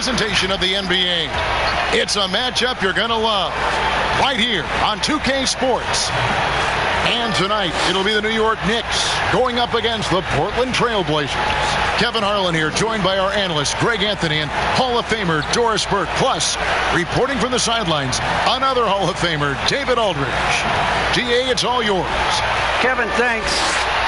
presentation of the NBA. It's a matchup you're going to love right here on 2K Sports. And tonight, it'll be the New York Knicks going up against the Portland Trail Blazers. Kevin Harlan here, joined by our analyst, Greg Anthony, and Hall of Famer Doris Burke. Plus, reporting from the sidelines, another Hall of Famer, David Aldridge. GA, it's all yours. Kevin, thanks.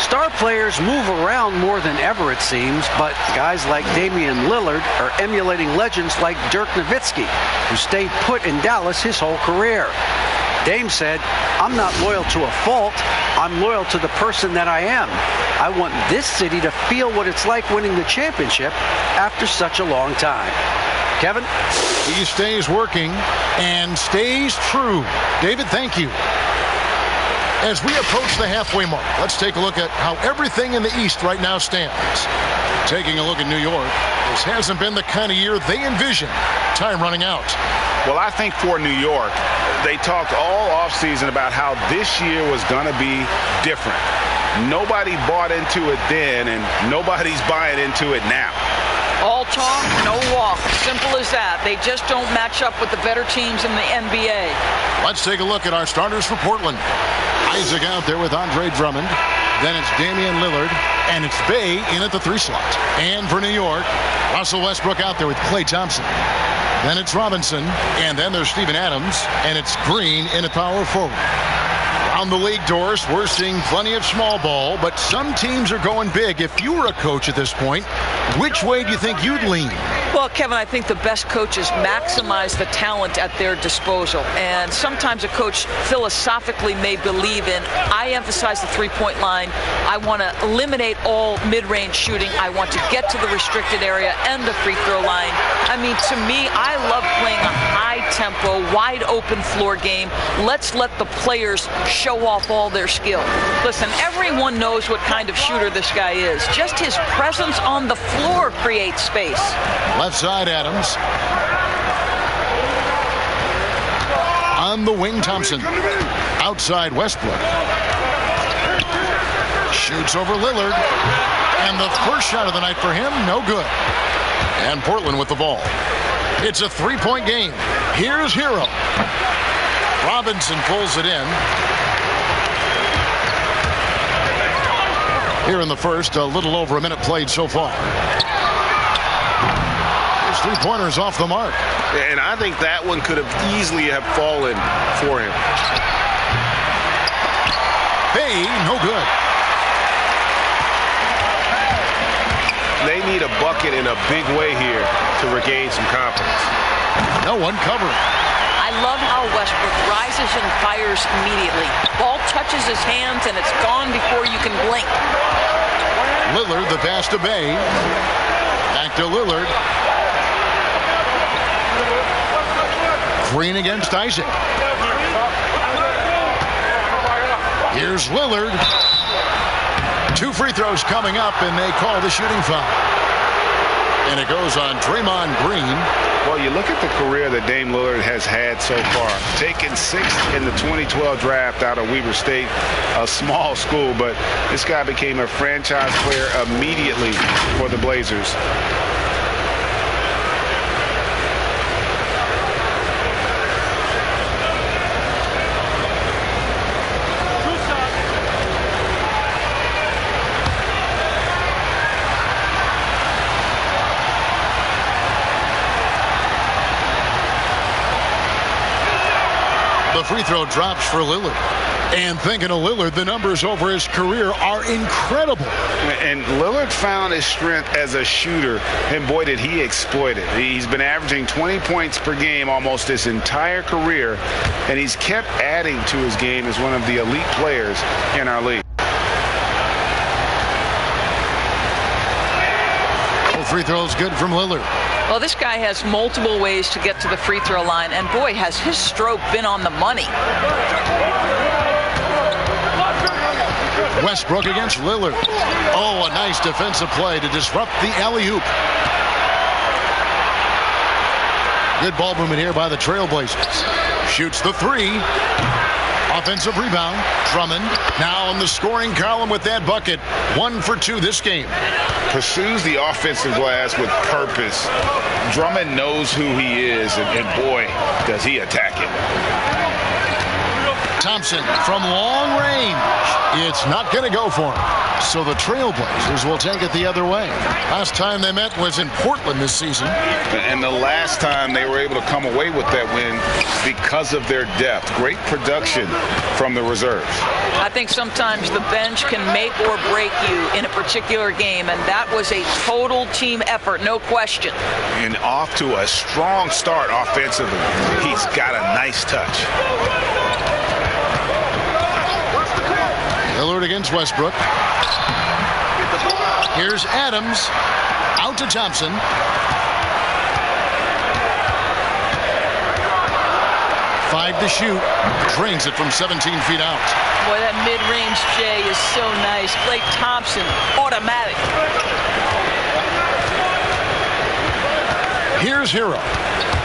Star players move around more than ever, it seems, but guys like Damian Lillard are emulating legends like Dirk Nowitzki, who stayed put in Dallas his whole career. Dame said, "I'm not loyal to a fault. I'm loyal to the person that I am. I want this city to feel what it's like winning the championship after such a long time." Kevin? He stays working and stays true. David, thank you. As we approach the halfway mark, let's take a look at how everything in the East right now stands. Taking a look at New York, this hasn't been the kind of year they envisioned. Time running out. Well, I think for New York, they talked all offseason about how this year was going to be different. Nobody bought into it then, and nobody's buying into it now. All talk, no walk. Simple as that. They just don't match up with the better teams in the NBA. Let's take a look at our starters for Portland. Isaac out there with Andre Drummond. Then it's Damian Lillard, and it's Bey in at the 3 slot. And for New York, Russell Westbrook out there with Klay Thompson. Then it's Robinson, and then there's Steven Adams, and it's Green in at power forward. On the league, Doris, we're seeing plenty of small ball, but some teams are going big. If you were a coach at this point, which way do you think you'd lean? Well, Kevin, I think the best coaches maximize the talent at their disposal. And sometimes a coach philosophically may believe in, I emphasize the three-point line. I want to eliminate all mid-range shooting. I want to get to the restricted area and the free throw line. I mean, to me, I love playing a high-tempo, wide-open floor game. Let's let the players show off all their skill. Listen, everyone knows what kind of shooter this guy is. Just his presence on the floor creates space. Left side, Adams. On the wing, Thompson. Outside, Westbrook. Shoots over Lillard. And the first shot of the night for him, no good. And Portland with the ball. It's a 3-point game. Here's Hero. Robinson pulls it in. Here in the first, a little over a minute played so far. His 3-pointers off the mark. And I think that one could have easily have fallen for him. Bey, no good. They need a bucket in a big way here to regain some confidence. No one covering. I love how Westbrook rises and fires immediately. Ball touches his hands and it's gone before you can blink. Lillard, the pass to Bey. Back to Lillard. Green against Isaac. Here's Lillard. 2 free throws coming up, and they call the shooting foul. And it goes on Draymond Green. Well, you look at the career that Dame Lillard has had so far. Taken 6th in the 2012 draft out of Weber State, a small school, but this guy became a franchise player immediately for the Blazers. The free throw drops for Lillard. And thinking of Lillard, the numbers over his career are incredible. And Lillard found his strength as a shooter, and boy, did he exploit it. He's been averaging 20 points per game almost his entire career, and he's kept adding to his game as one of the elite players in our league. Free throws good from Lillard. Well, this guy has multiple ways to get to the free throw line, and boy, has his stroke been on the money. Westbrook against Lillard. Oh, a nice defensive play to disrupt the alley-oop. Good ball movement here by the Trailblazers. Shoots the 3. Offensive rebound. Drummond now on the scoring column with that bucket. 1 for 2 this game. Pursues the offensive glass with purpose. Drummond knows who he is, and boy, does he attack it. Thompson from long range. It's not going to go for him. So the Trailblazers will take it the other way. Last time they met was in Portland this season. And the last time they were able to come away with that win because of their depth. Great production from the reserves. I think sometimes the bench can make or break you in a particular game, and that was a total team effort, no question. And off to a strong start offensively. He's got a nice touch. Lillard against Westbrook. Here's Adams. Out to Thompson. Five to shoot. Drains it from 17 feet out. Boy, that mid-range Jay is so nice. Klay Thompson, automatic. Here's Hero.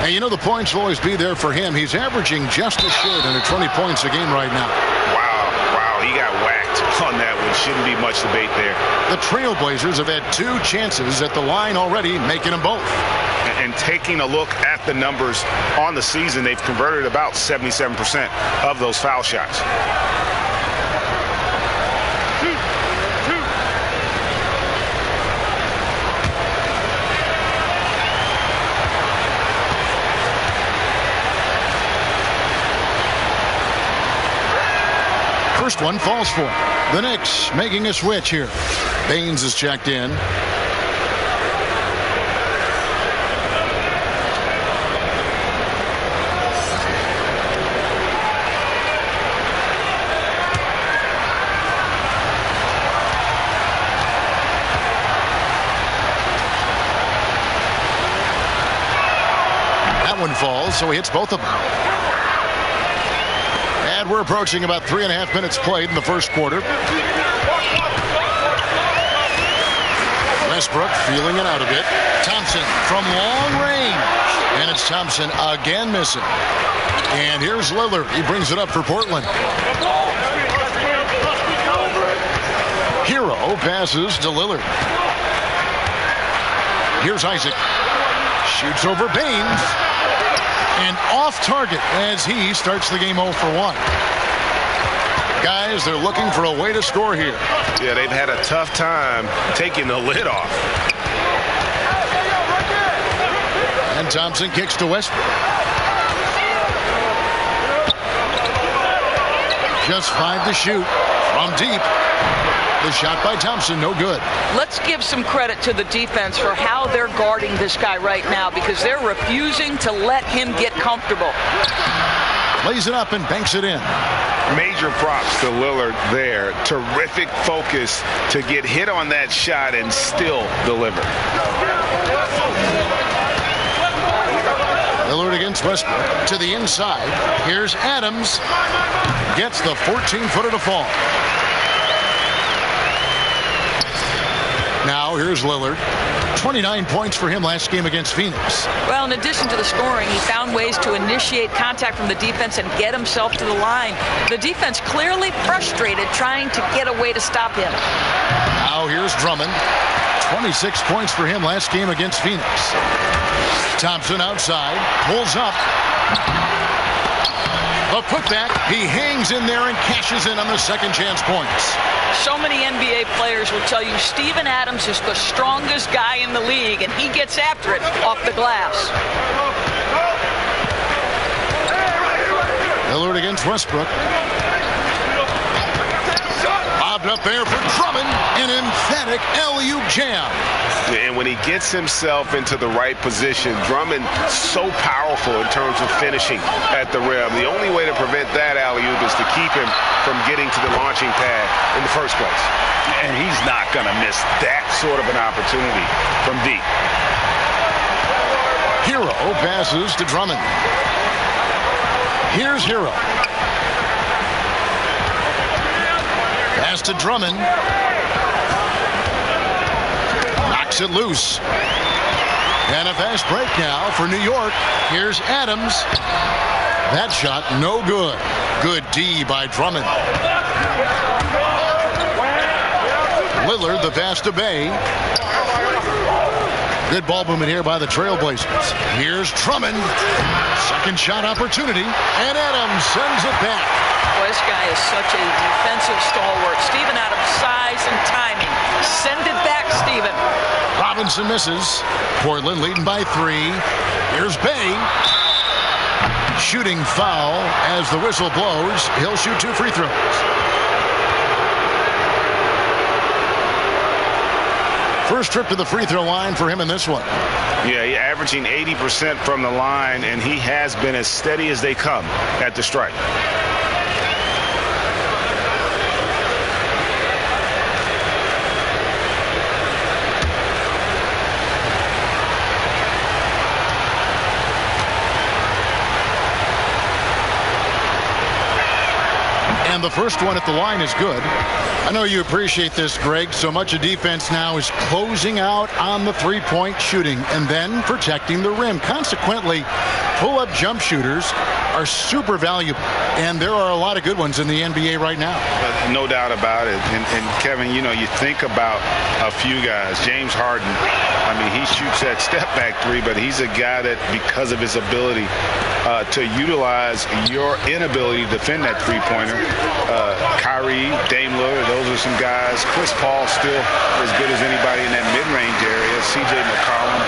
And you know the points will always be there for him. He's averaging just a shade under 20 points a game right now. Wow, he got whacked on that one. Shouldn't be much debate there. The Trailblazers have had 2 chances at the line already, making them both. And taking a look at the numbers on the season, they've converted about 77% of those foul shots. First one falls for the Knicks, making a switch here. Baines is checked in. That one falls, so he hits both of them. And we're approaching about 3.5 minutes played in the first quarter. Westbrook feeling it out a bit. Thompson from long range. And it's Thompson again missing. And here's Lillard. He brings it up for Portland. Hero passes to Lillard. Here's Isaac. Shoots over Baines. And off target as he starts the game 0 for 1. Guys, they're looking for a way to score here. Yeah, they've had a tough time taking the lid off. And Thompson kicks to Westbrook. Just 5 to shoot from deep. The shot by Thompson, no good. Let's give some credit to the defense for how they're guarding this guy right now, because they're refusing to let him get comfortable. Lays it up and banks it in. Major props to Lillard there. Terrific focus to get hit on that shot and still deliver. Lillard against Westbrook to the inside. Here's Adams. Gets the 14-footer to fall. Now here's Lillard. 29 points for him last game against Phoenix. Well, in addition to the scoring, he found ways to initiate contact from the defense and get himself to the line. The defense clearly frustrated trying to get a way to stop him. Now here's Drummond. 26 points for him last game against Phoenix. Thompson outside. Pulls up. The putback. He hangs in there and cashes in on the second chance points. So many NBA players will tell you Steven Adams is the strongest guy in the league, and he gets after it off the glass. Lillard against Westbrook. Lobbed up there for Drummond. An emphatic alley-oop jam. And when he gets himself into the right position, Drummond so powerful in terms of finishing at the rim. The only way to prevent that alley-oop is to keep him from getting to the launching pad in the first place. And he's not going to miss that sort of an opportunity from deep. Hero passes to Drummond. Here's Hero. Pass to Drummond. Knocks it loose. And a fast break now for New York. Here's Adams. That shot, no good. Good D by Drummond. Lillard, the pass to Bay. Good ball movement here by the Trailblazers. Here's Drummond. Second shot opportunity. And Adams sends it back. Boy, this guy is such a defensive stalwart. Steven Adams, size and timing. Send it back, Steven. Robinson misses. Portland leading by 3. Here's Bay. Shooting foul as the whistle blows. He'll shoot 2 free throws. First trip to the free throw line for him in this one. Yeah, he's averaging 80% from the line, and he has been as steady as they come at the stripe. And the first one at the line is good. I know you appreciate this, Greg. So much of defense now is closing out on the three-point shooting and then protecting the rim. Consequently, pull-up jump shooters are super valuable, and there are a lot of good ones in the NBA right now. No doubt about it. And Kevin, you know, you think about a few guys. James Harden, I mean, he shoots that step-back three, but he's a guy that, because of his ability to utilize your inability to defend that three-pointer, Kyrie, Dame Lillard, those are some guys. Chris Paul still as good as anybody in that mid-range area. C.J. McCollum.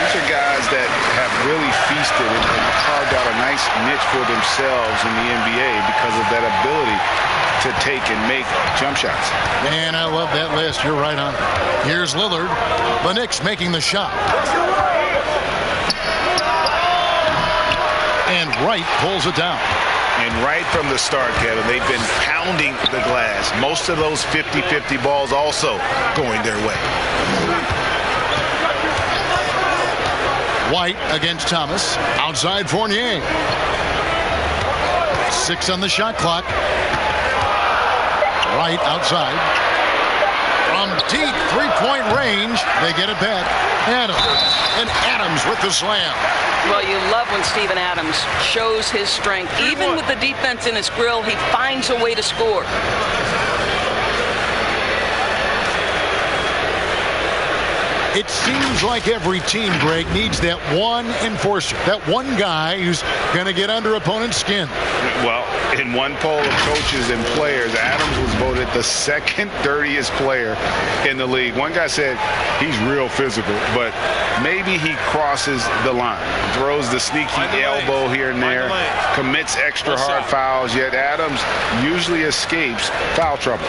These are guys that have really feasted and carved out a nice niche for themselves in the NBA because of that ability to take and make jump shots. Man, I love that list. You're right on. Here's Lillard. The Knicks making the shot. And Wright pulls it down. And right from the start, Kevin, they've been pounding the glass. Most of those 50-50 balls also going their way. White against Thomas. Outside Fournier. 6 on the shot clock. Wright outside. From deep three-point range, they get it back. Adams. And Adams with the slam. Well, you love when Steven Adams shows his strength. Even with the defense in his grill, he finds a way to score. It seems like every team, Greg, needs that one enforcer, that one guy who's going to get under opponent's skin. Well, in one poll of coaches and players, Adams was voted the second dirtiest player in the league. One guy said he's real physical, but maybe he crosses the line, throws the sneaky elbow here and there, commits extra hard fouls, yet Adams usually escapes foul trouble.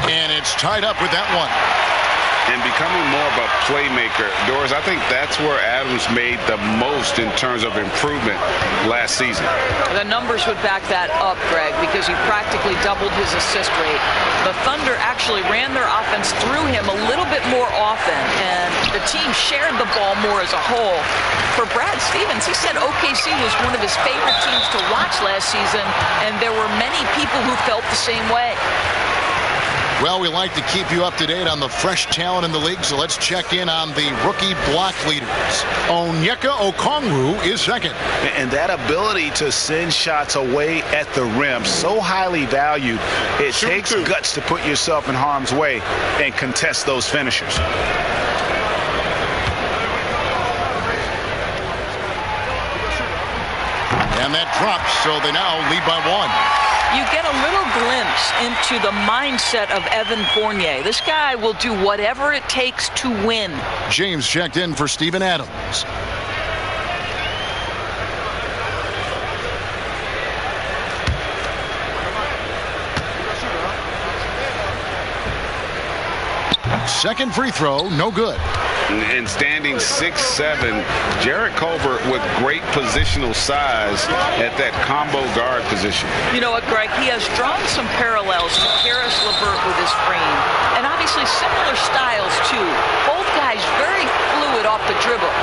And it's tied up with that one. And becoming more of a playmaker, Doris, I think that's where Adams made the most in terms of improvement last season. The numbers would back that up, Greg, because he practically doubled his assist rate. The Thunder actually ran their offense through him a little bit more often, and the team shared the ball more as a whole. For Brad Stevens, he said OKC was one of his favorite teams to watch last season, and there were many people who felt the same way. Well, we like to keep you up to date on the fresh talent in the league, so let's check in on the rookie block leaders. Onyeka Okongwu is second. And that ability to send shots away at the rim, so highly valued, it takes guts to put yourself in harm's way and contest those finishers. And that drops, so they now lead by 1. You get a little glimpse into the mindset of Evan Fournier. This guy will do whatever it takes to win. James checked in for Steven Adams. Second free throw, no good. And standing 6'7", Jarrett Culver with great positional size at that combo guard position. You know what, Greg? He has drawn some parallels to Karis LeVert with his frame, and obviously similar styles too. Both guys very fluid off the dribble.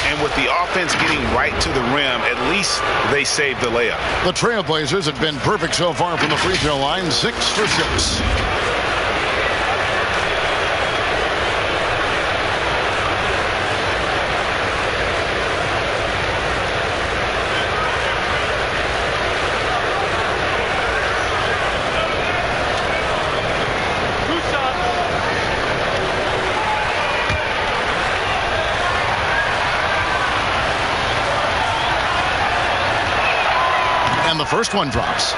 And with the offense getting right to the rim, at least they saved the layup. The Trailblazers have been perfect so far from the free throw line, 6 for 6. the first one drops.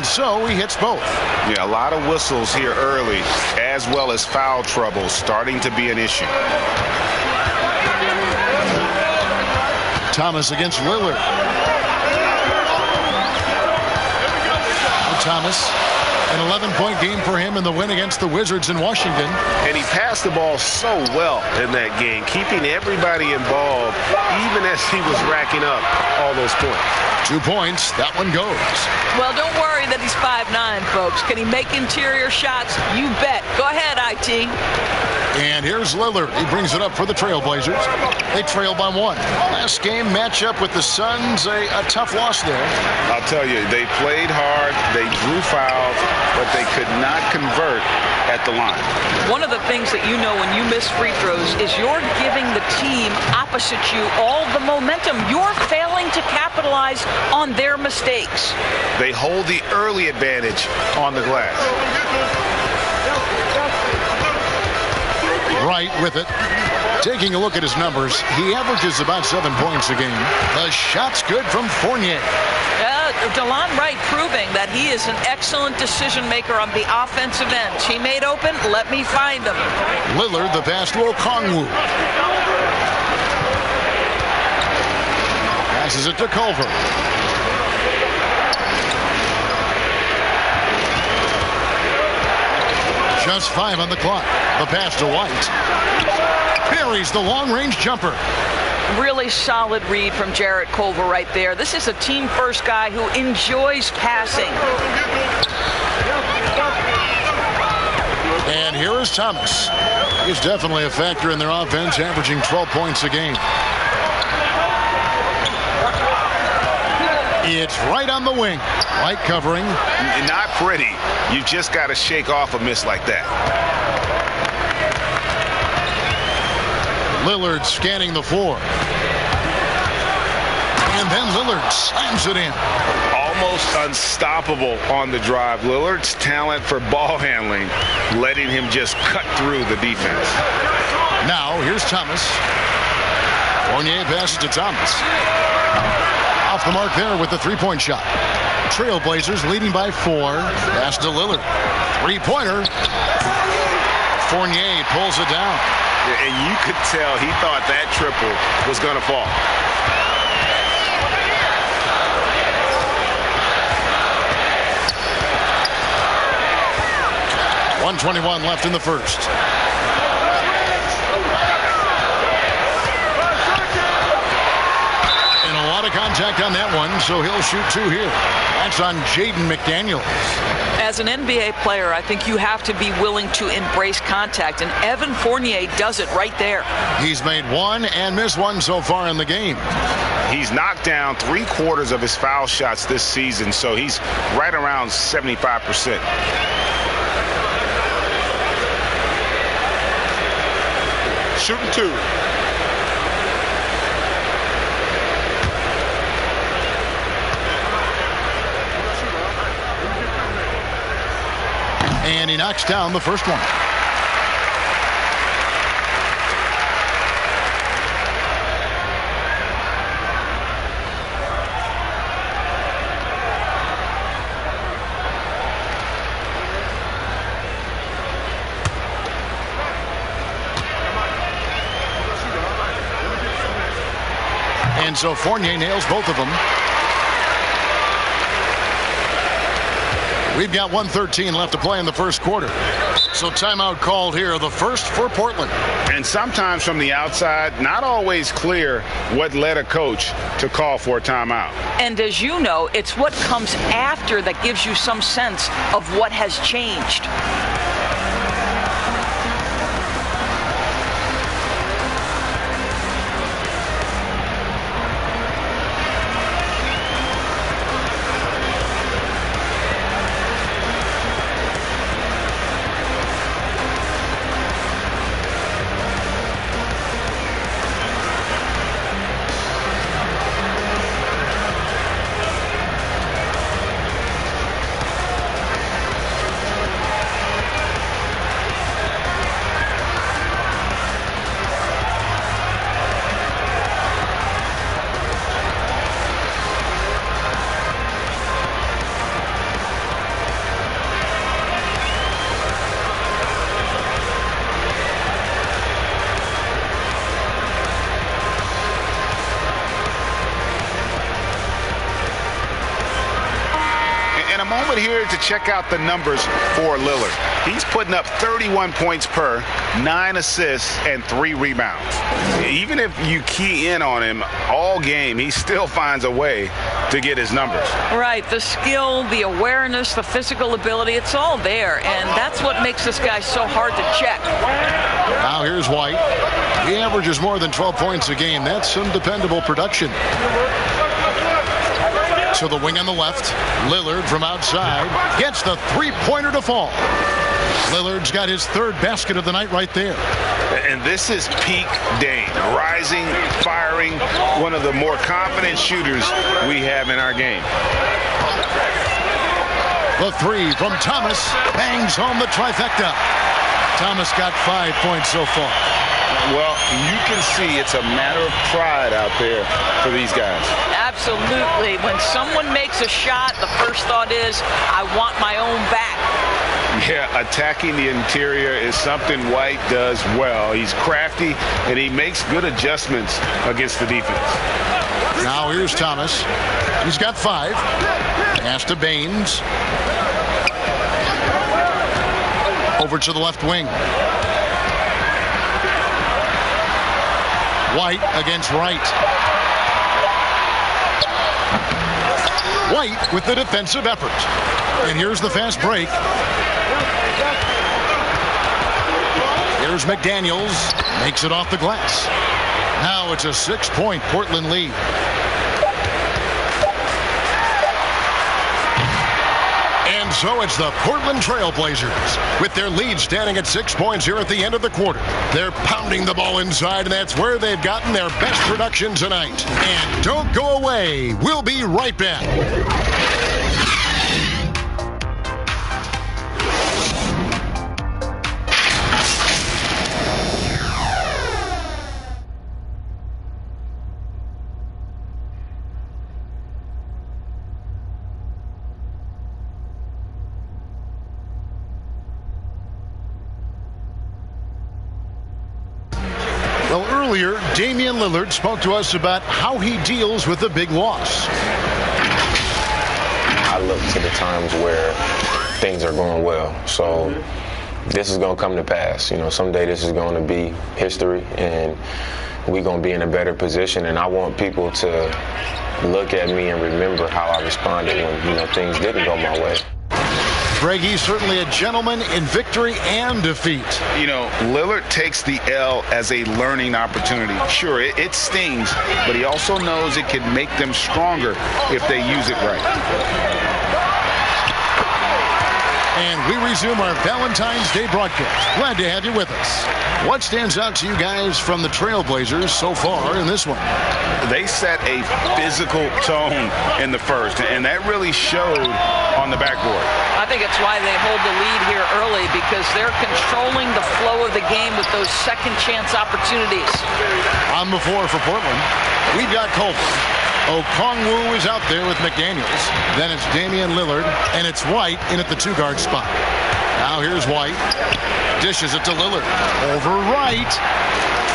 So he hits both. Yeah, a lot of whistles here early, as well as foul trouble starting to be an issue. Thomas against Lillard. Thomas, an 11-point game for him in the win against the Wizards in Washington. And he passed the ball so well in that game, keeping everybody involved, even as he was racking up all those points. 2 points. That one goes. Well, don't worry that he's 5'9", folks. Can he make interior shots? You bet. Go ahead, IT. And here's Lillard. He brings it up for the Trailblazers. They trail by 1. Last game matchup with the Suns, a tough loss there. I'll tell you, they played hard, they drew fouls, but they could not convert at the line. One of the things that you know when you miss free throws is you're giving the team opposite you all the momentum. You're failing to capitalize on their mistakes. They hold the early advantage on the glass. Right with it. Taking a look at his numbers, he averages about 7 points a game. The shot's good from Fournier. DeLon Wright proving that he is an excellent decision maker on the offensive end. Teammate open, let me find him. Lillard, the pass to Okongwu. Passes it to Culver. Just 5 on the clock. The pass to White. Buries the long-range jumper. Really solid read from Jarrett Culver right there. This is a team-first guy who enjoys passing. And here is Thomas. He's definitely a factor in their offense, averaging 12 points a game. It's right on the wing. White covering. Not pretty. You just got to shake off a miss like that. Lillard scanning the floor. And then Lillard slams it in. Almost unstoppable on the drive. Lillard's talent for ball handling, letting him just cut through the defense. Now, here's Thomas. Fournier passes to Thomas. Off the mark there with the three-point shot. Trailblazers leading by 4. Pass to Lillard. Three-pointer. Fournier pulls it down. And you could tell he thought that triple was going to fall. .121 left in the first. And a lot of contact on that one, so he'll shoot 2 here. That's on Jaden McDaniels. As an NBA player, I think you have to be willing to embrace contact, and Evan Fournier does it right there. He's made 1 and missed 1 so far in the game. He's knocked down 3/4 of his foul shots this season, so he's right around 75%. Shooting 2. And he knocks down the first one. And so Fournier nails both of them. We've got 1:13 left to play in the first quarter. So timeout called here, the first for Portland. And sometimes from the outside, not always clear what led a coach to call for a timeout. And as you know, it's what comes after that gives you some sense of what has changed. a moment here to check out the numbers for Lillard. He's putting up 31 points per, 9 assists, and 3 rebounds. Even if you key in on him all game, he still finds a way to get his numbers. Right, the skill, the awareness, the physical ability, it's all there, and that's what makes this guy so hard to check. Now here's White. He averages more than 12 points a game. That's some dependable production. So the wing on the left, Lillard from outside gets the three-pointer to fall. Lillard's got his 3rd basket of the night right there. And this is peak Dame, rising, firing, one of the more confident shooters we have in our game. The 3 from Thomas bangs home the trifecta. Thomas got 5 points so far. Well, you can see it's a matter of pride out there for these guys. Absolutely. When someone makes a shot, the first thought is, I want my own back. Yeah, attacking the interior is something White does well. He's crafty, and he makes good adjustments against the defense. Now here's Thomas. He's got 5. Pass to Baines. Over to the left wing. White against Wright. White with the defensive effort. And here's the fast break. Here's McDaniels. Makes it off the glass. Now it's a 6-point Portland lead. And so it's the Portland Trail Blazers with their lead standing at 6 points here at the end of the quarter. They're pounding the ball inside, and that's where they've gotten their best production tonight. And don't go away. We'll be right back. Well, earlier, Damian Lillard spoke to us about how he deals with a big loss. I look to the times where things are going well. So this is going to come to pass. You know, someday this is going to be history, and we're going to be in a better position. And I want people to look at me and remember how I responded when, you know, things didn't go my way. Greg, he's certainly a gentleman in victory and defeat. You know, Lillard takes the L as a learning opportunity. Sure, it stings, but he also knows it can make them stronger if they use it right. And we resume our Valentine's Day broadcast. Glad to have you with us. What stands out to you guys from the Trailblazers so far in this one? They set a physical tone in the first, and that really showed on the backboard. I think it's why they hold the lead here early, because they're controlling the flow of the game with those second chance opportunities. On the floor for Portland, we've got Colton. Okongwu is out there with McDaniels. Then it's Damian Lillard, and it's White in at the 2-guard spot. Now here's White. Dishes it to Lillard. Over Wright.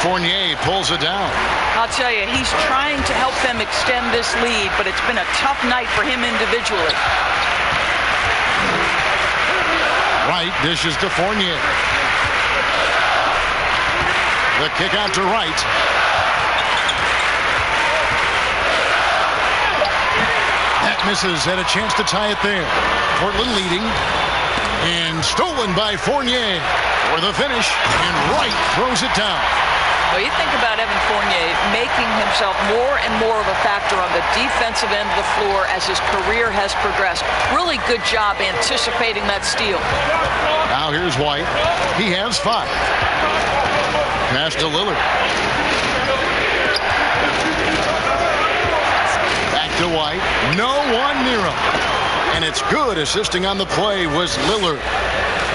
Fournier pulls it down. I'll tell you, he's trying to help them extend this lead, but it's been a tough night for him individually. Wright dishes to Fournier. The kick out to Wright. That misses, had a chance to tie it there. Portland leading. And stolen by Fournier for the finish. And Wright throws it down. Well, you think about Evan Fournier making himself more and more of a factor on the defensive end of the floor as his career has progressed. Really good job anticipating that steal. Now here's White. He has 5. Pass to Lillard. Back to White. No one near him. And it's good. Assisting on the play was Lillard.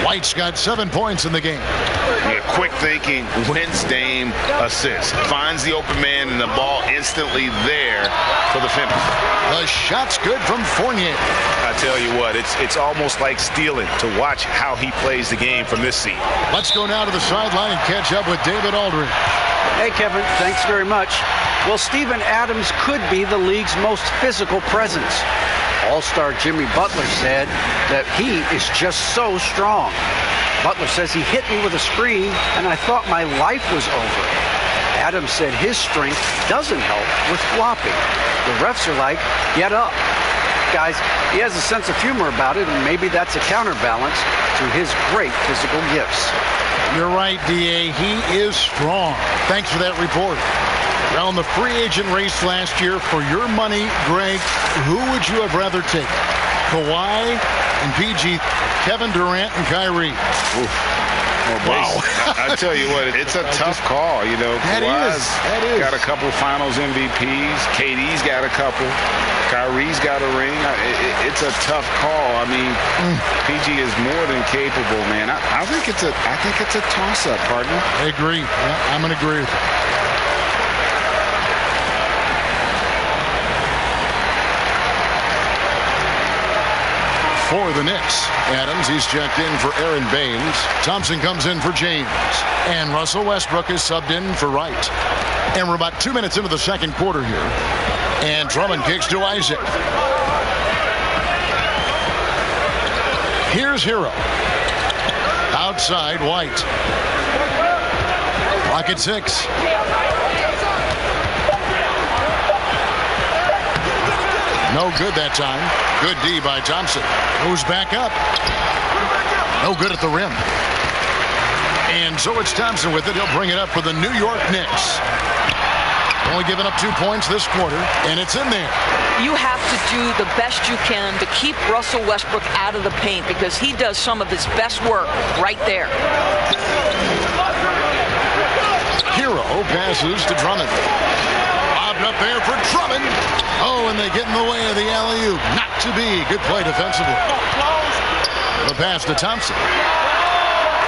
White's got 7 points in the game. Yeah, quick thinking, wins Dame assist. Finds the open man and the ball instantly there for the finish. The shot's good from Fournier. I tell you what, it's almost like stealing to watch how he plays the game from this seat. Let's go now to the sideline and catch up with David Aldridge. Hey, Kevin, thanks very much. Well, Steven Adams could be the league's most physical presence. All-star Jimmy Butler said that he is just so strong. Butler says he hit me with a screen, and I thought my life was over. Adams said his strength doesn't help with flopping. The refs are like, get up. Guys, he has a sense of humor about it, and maybe that's a counterbalance to his great physical gifts. You're right, D.A. He is strong. Thanks for that report. Well, in the free agent race last year, for your money, Greg, who would you have rather taken? Kawhi and PG, Kevin Durant and Kyrie. Oof. Well, wow. I tell you what, it's a tough call. You know, Kawhi's got a couple finals MVPs. KD's got a couple. Kyrie's got a ring. It's a tough call. I mean, PG is more than capable, man. I think it's a toss-up, partner. I agree. Yeah, I'm going to agree with you. For the Knicks, Adams, he's checked in for Aaron Baines. Thompson comes in for James. And Russell Westbrook is subbed in for Wright. And we're about 2 minutes into the second quarter here. And Drummond kicks to Isaac. Here's Hero. Outside, White. Clock at 6. No good that time. Good D by Thompson. Goes back up. No good at the rim. And so it's Thompson with it. He'll bring it up for the New York Knicks. Only giving up 2 points this quarter, and it's in there. You have to do the best you can to keep Russell Westbrook out of the paint because he does some of his best work right there. Hero passes to Drummond. Lobbed up there for Drummond. Oh, and they get in the way of the alley-oop. Not to be. Good play defensively. The pass to Thompson.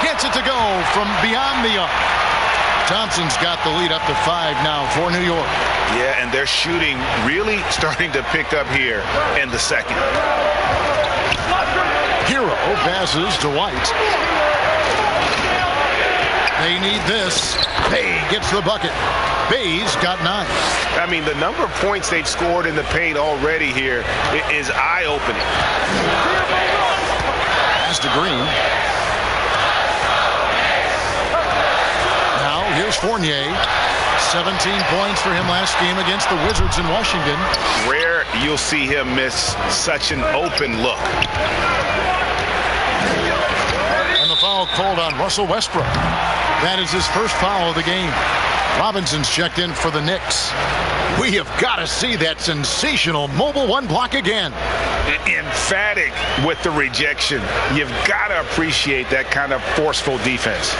Gets it to go from beyond the arc. Thompson's got the lead up to 5 now for New York. Yeah, and their shooting really starting to pick up here in the second. Hero passes to White. They need this. Bay gets the bucket. Bay's got 9. I mean, the number of points they've scored in the paint already here is eye-opening. Pass to Green. Now, here's Fournier. 17 points for him last game against the Wizards in Washington. Rare you'll see him miss such an open look. And the foul called on Russell Westbrook. That is his first foul of the game. Robinson's checked in for the Knicks. We have got to see that sensational mobile one block again. Emphatic with the rejection. You've got to appreciate that kind of forceful defense.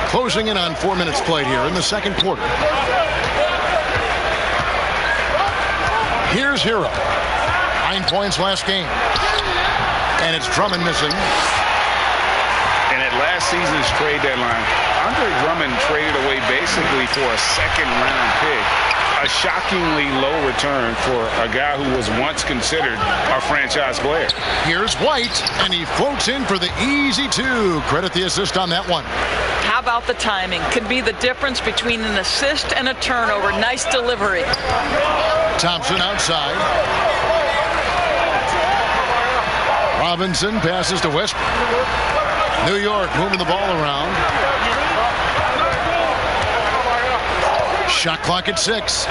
Closing in on 4 minutes played here in the second quarter. Here's Hero. 9 points last game. And it's Drummond missing. And at last season's trade deadline, Andre Drummond traded away basically for a second-round pick. A shockingly low return for a guy who was once considered a franchise player. Here's White, and he floats in for the easy 2. Credit the assist on that one. How about the timing? Could be the difference between an assist and a turnover. Nice delivery. Thompson outside. Robinson passes to Westbrook. New York moving the ball around. Shot clock at 6.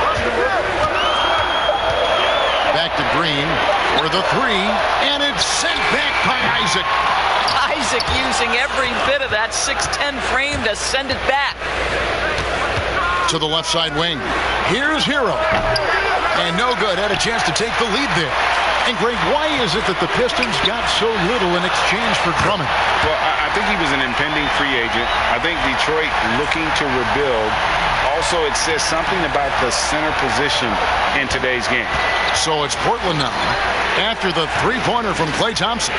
Back to Green for the 3, and it's sent back by Isaac. Isaac using every bit of that 6'10" frame to send it back. To the left side wing. Here's Hero. And no good. Had a chance to take the lead there. And Greg, why is it that the Pistons got so little in exchange for Drummond? Well, I think he was an impending free agent. I think Detroit looking to rebuild. Also, it says something about the center position in today's game. So it's Portland now. After the three-pointer from Klay Thompson.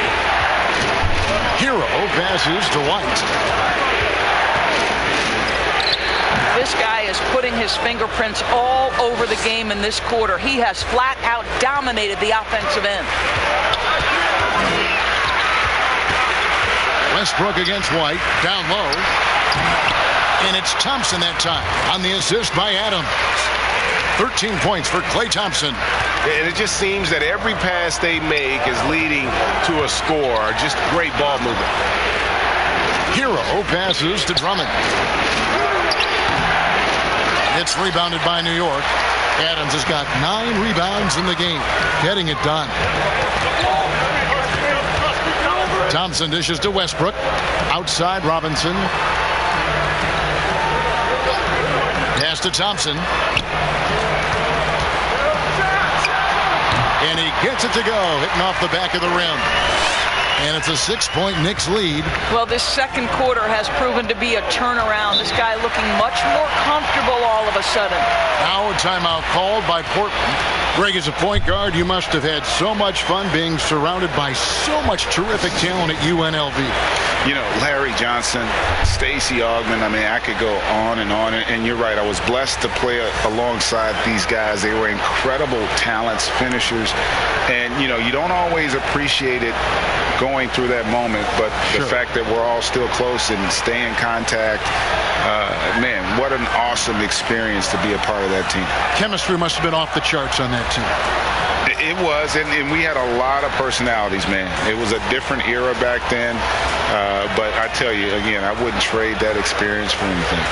Hero passes to White. This guy is putting his fingerprints all over the game in this quarter. He has flat out dominated the offensive end. Westbrook against White, down low. And it's Thompson that time on the assist by Adams. 13 points for Klay Thompson. And it just seems that every pass they make is leading to a score. Just great ball movement. Hero passes to Drummond. It's rebounded by New York. Adams has got 9 rebounds in the game, getting it done. Thompson dishes to Westbrook. Outside Robinson. Pass to Thompson. And he gets it to go, hitting off the back of the rim. And it's a 6-point Knicks lead. Well, this second quarter has proven to be a turnaround. This guy looking much more comfortable all of a sudden. Now a timeout called by Portland. Greg, as a point guard, you must have had so much fun being surrounded by so much terrific talent at UNLV. You know, Larry Johnson, Stacey Augmon, I mean, I could go on. And you're right, I was blessed to play alongside these guys. They were incredible talents, finishers. And, you know, you don't always appreciate it going through that moment, but the fact that we're all still close and stay in contact, man, what an awesome experience to be a part of that team. Chemistry must have been off the charts on that team. It was, and we had a lot of personalities, man. It was a different era back then, but I tell you, again, I wouldn't trade that experience for anything.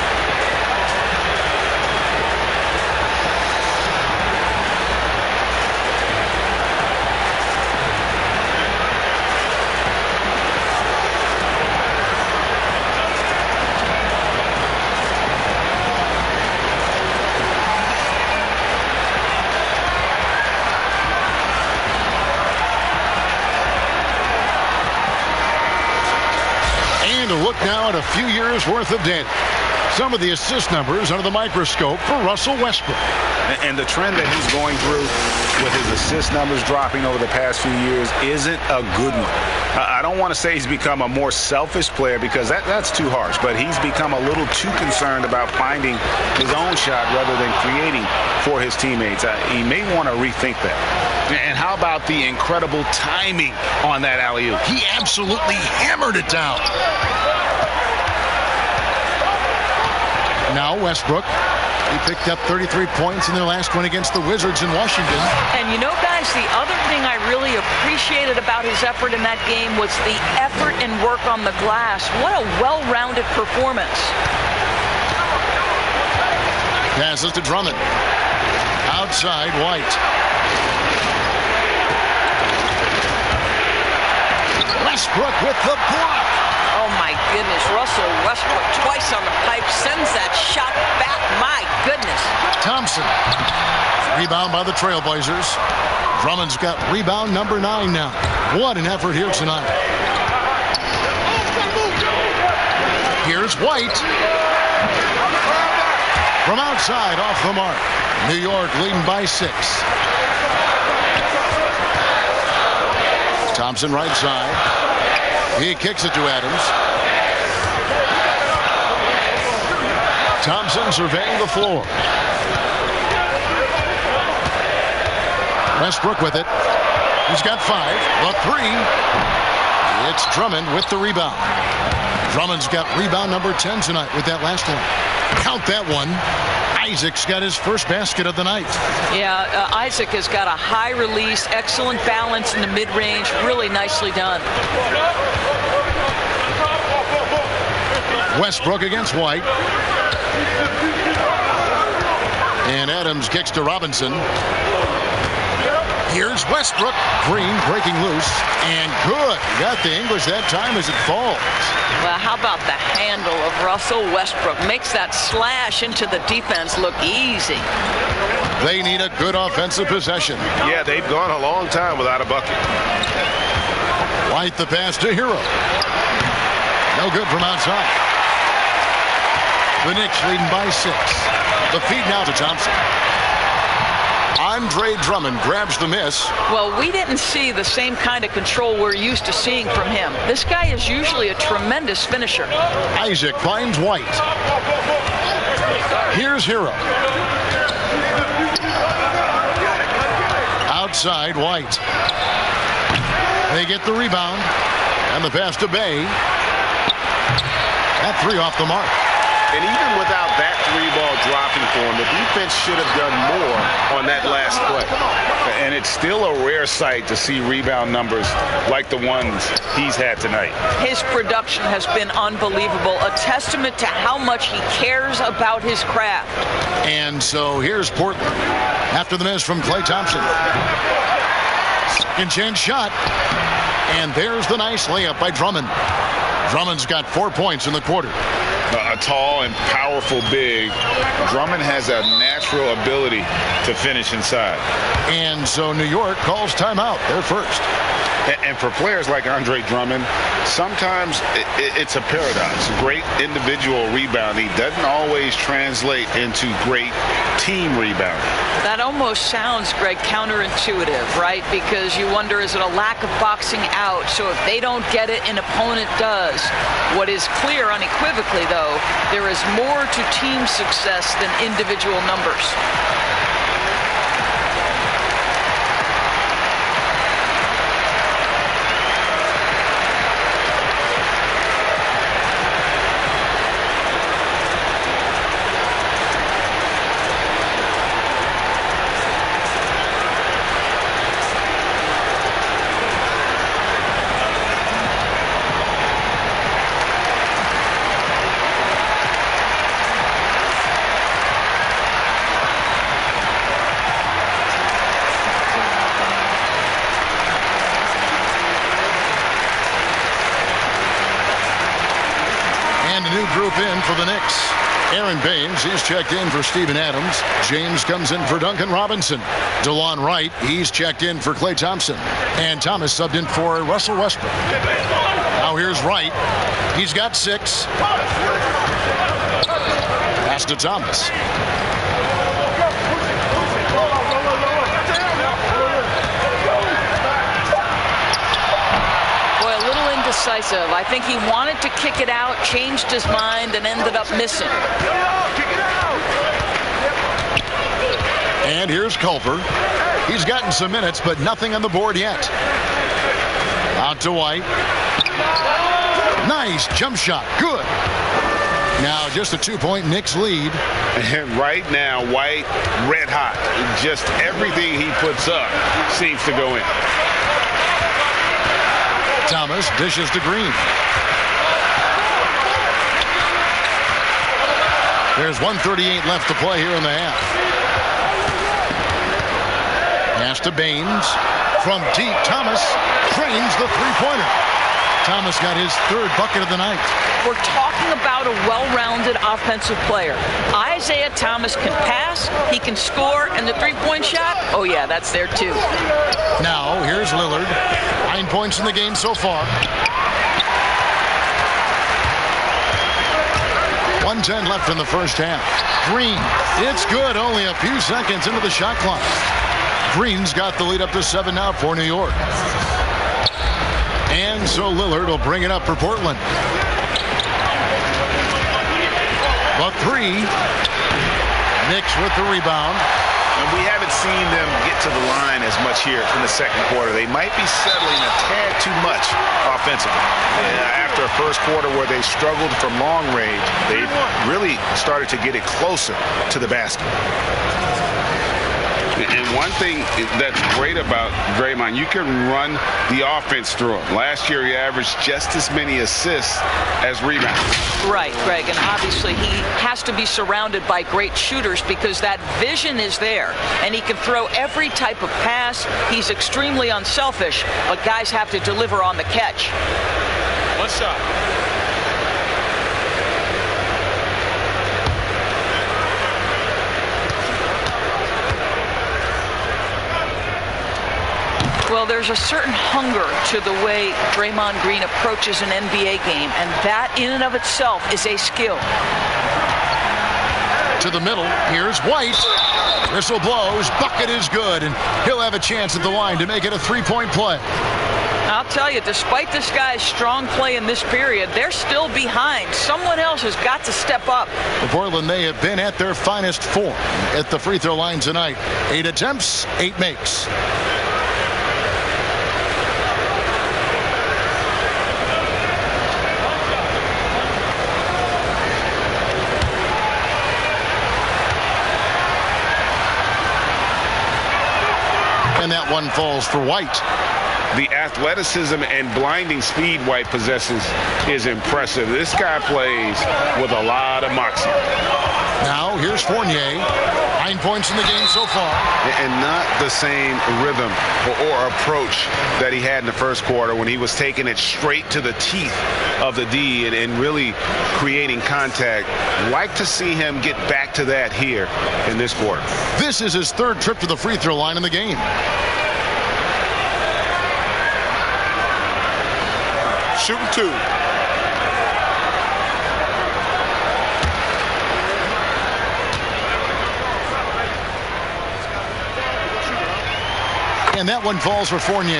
Look now at a few years worth of data. Some of the assist numbers under the microscope for Russell Westbrook. And the trend that he's going through with his assist numbers dropping over the past few years isn't a good one. I don't want to say he's become a more selfish player because that's too harsh, but he's become a little too concerned about finding his own shot rather than creating for his teammates. He may want to rethink that. And how about the incredible timing on that alley-oop? He absolutely hammered it down. Now Westbrook. He picked up 33 points in their last one against the Wizards in Washington. And you know, guys, the other thing I really appreciated about his effort in that game was the effort and work on the glass. What a well-rounded performance. Passes to Drummond. Outside, White. Westbrook with the block. Oh, my goodness. Russell Westbrook twice on the pipe sends that shot back. My goodness. Thompson. Rebound by the Trailblazers. Drummond's got rebound number 9 now. What an effort here tonight. Here's White. From outside, off the mark. New York leading by 6. Thompson right side. He kicks it to Adams. Thompson surveying the floor. Westbrook with it. He's got 5. The 3. It's Drummond with the rebound. Drummond's got rebound number 10 tonight with that last one. Count that one. Isaac's got his first basket of the night. Yeah, Isaac has got a high release, excellent balance in the mid-range, really nicely done. Westbrook against White. And Adams kicks to Robinson. Here's Westbrook. Green breaking loose. And good. Got the English that time as it falls. Well, how about the handle of Russell Westbrook? Makes that slash into the defense look easy. They need a good offensive possession. Yeah, they've gone a long time without a bucket. White the pass to Hero. No good from outside. The Knicks leading by 6. The feed now to Thompson. Andre Drummond grabs the miss. Well, we didn't see the same kind of control we're used to seeing from him. This guy is usually a tremendous finisher. Isaac finds White. Here's Hero. Outside, White. They get the rebound. And the pass to Bay. That 3 off the mark. And even without that 3-ball dropping for him, the defense should have done more on that last play. And it's still a rare sight to see rebound numbers like the ones he's had tonight. His production has been unbelievable, a testament to how much he cares about his craft. And so here's Portland after the miss from Klay Thompson. Second chance shot. And there's the nice layup by Drummond. Drummond's got 4 points in the quarter. A tall and powerful big. Drummond has a natural ability to finish inside. And so New York calls timeout. They're first. And for players like Andre Drummond, sometimes it's a paradox. Great individual rebounding doesn't always translate into great team rebounding. That almost sounds, Greg, counterintuitive, right? Because you wonder, is it a lack of boxing out? So if they don't get it, an opponent does. What is clear unequivocally, though, there is more to team success than individual numbers. Group in for the Knicks. Aaron Baines, he's checked in for Steven Adams. James comes in for Duncan Robinson. DeLon Wright, he's checked in for Klay Thompson. And Thomas subbed in for Russell Westbrook. Now here's Wright. He's got 6. Pass to Thomas. Decisive. I think he wanted to kick it out, changed his mind, and ended up missing. And here's Culver. He's gotten some minutes, but nothing on the board yet. Out to White. Nice jump shot. Good. Now just a 2-point Knicks lead. And right now, White red hot. Just everything he puts up seems to go in. Thomas dishes to Green. There's 1:38 left to play here in the half. Pass to Baines. From deep, Thomas drains the three-pointer. Thomas got his 3rd bucket of the night. We're talking about a well-rounded offensive player. Isaiah Thomas can pass, he can score, and the three-point shot, oh yeah, that's there too. Now, here's Lillard. 9 points in the game so far. 1:10 left in the first half. Green, it's good, only a few seconds into the shot clock. Green's got the lead up to 7 now for New York. And so Lillard will bring it up for Portland. The 3. Knicks with the rebound. And we haven't seen them get to the line as much here in the second quarter. They might be settling a tad too much offensively. After a first quarter where they struggled from long range, they really started to get it closer to the basket. And one thing that's great about Draymond, you can run the offense through him. Last year, he averaged just as many assists as rebounds. Right, Greg, and obviously he has to be surrounded by great shooters because that vision is there, and he can throw every type of pass. He's extremely unselfish, but guys have to deliver on the catch. One shot. Well, there's a certain hunger to the way Draymond Green approaches an NBA game, and that in and of itself is a skill. To the middle, here's White. Whistle blows, bucket is good, and he'll have a chance at the line to make it a three-point play. I'll tell you, despite this guy's strong play in this period, they're still behind. Someone else has got to step up. For Portland, they have been at their finest form at the free throw line tonight. 8 attempts, 8 makes. And that one falls for White. The athleticism and blinding speed White possesses is impressive. This guy plays with a lot of moxie. Now here's Fournier. 9 points in the game so far. And not the same rhythm or approach that he had in the first quarter when he was taking it straight to the teeth of the D and really creating contact. Like to see him get back to that here in this quarter. This is his third trip to the free throw line in the game. Shooting 2. And that one falls for Fournier.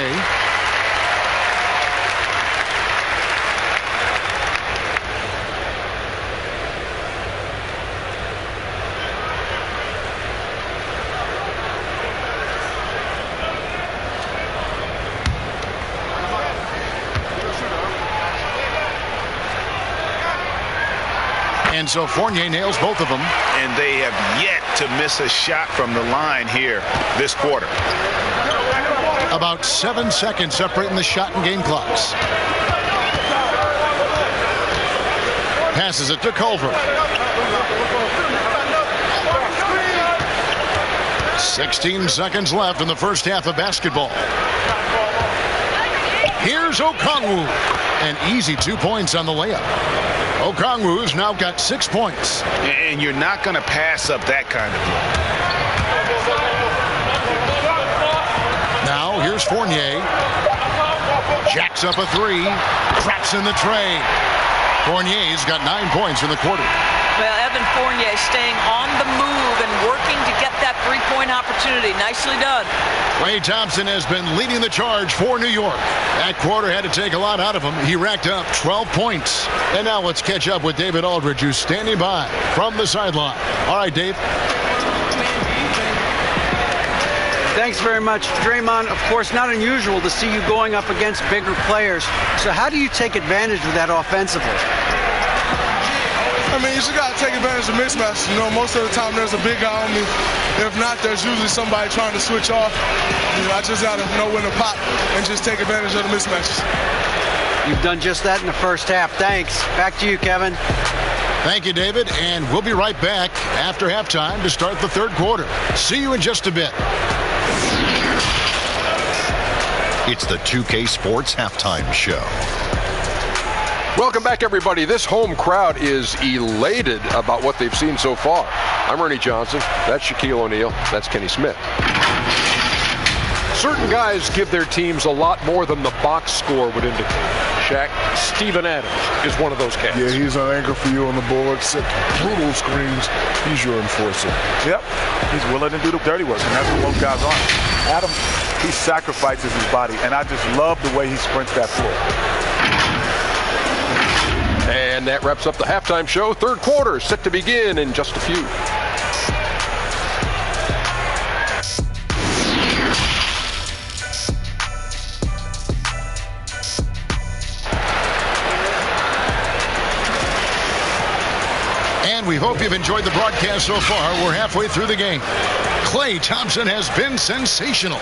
And so Fournier nails both of them. And they have yet to miss a shot from the line here this quarter. About 7 seconds separating the shot and game clocks. Passes it to Culver. 16 seconds left in the first half of basketball. Here's Okongwu. An easy 2 points on the layup. Okongwu's now got 6 points. And you're not going to pass up that kind of play. Now here's Fournier. Jacks up a 3. Drops in the tray. Fournier's got 9 points in the quarter. Well, Evan Fournier staying on the move and working to get that three-point opportunity. Nicely done. Klay Thompson has been leading the charge for New York. That quarter had to take a lot out of him. He racked up 12 points. And now let's catch up with David Aldridge, who's standing by from the sideline. All right, Dave. Thanks very much, Draymond. Of course, not unusual to see you going up against bigger players. So how do you take advantage of that offensively? I mean, you just got to take advantage of mismatches. You know, most of the time there's a big guy on me. If not, there's usually somebody trying to switch off. You know, I just got to know when to pop and just take advantage of the mismatches. You've done just that in the first half. Thanks. Back to you, Kevin. Thank you, David. And we'll be right back after halftime to start the third quarter. See you in just a bit. It's the 2K Sports Halftime Show. Welcome back, everybody. This home crowd is elated about what they've seen so far. I'm Ernie Johnson. That's Shaquille O'Neal. That's Kenny Smith. Certain guys give their teams a lot more than the box score would indicate. Shaq, Steven Adams is one of those cats. Yeah, he's an anchor for you on the board. Brutal screens. He's your enforcer. Yep. He's willing to do the dirty work, and that's what most guys are. Adam, he sacrifices his body, and I just love the way he sprints that floor. And that wraps up the halftime show. Third quarter set to begin in just a few. And we hope you've enjoyed the broadcast so far. We're halfway through the game. Klay Thompson has been sensational.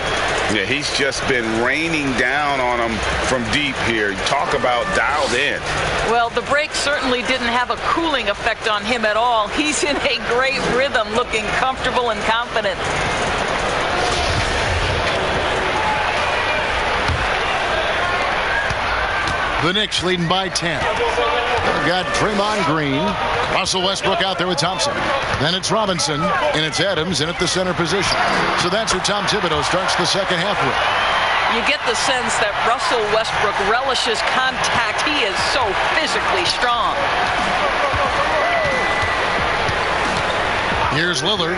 Yeah, he's just been raining down on him from deep here. Talk about dialed in. Well, the break certainly didn't have a cooling effect on him at all. He's in a great rhythm, looking comfortable and confident. The Knicks leading by 10. They've got Draymond Green. Russell Westbrook out there with Thompson. Then it's Robinson, and it's Adams in at the center position. So that's who Tom Thibodeau starts the second half with. You get the sense that Russell Westbrook relishes contact. He is so physically strong. Here's Lillard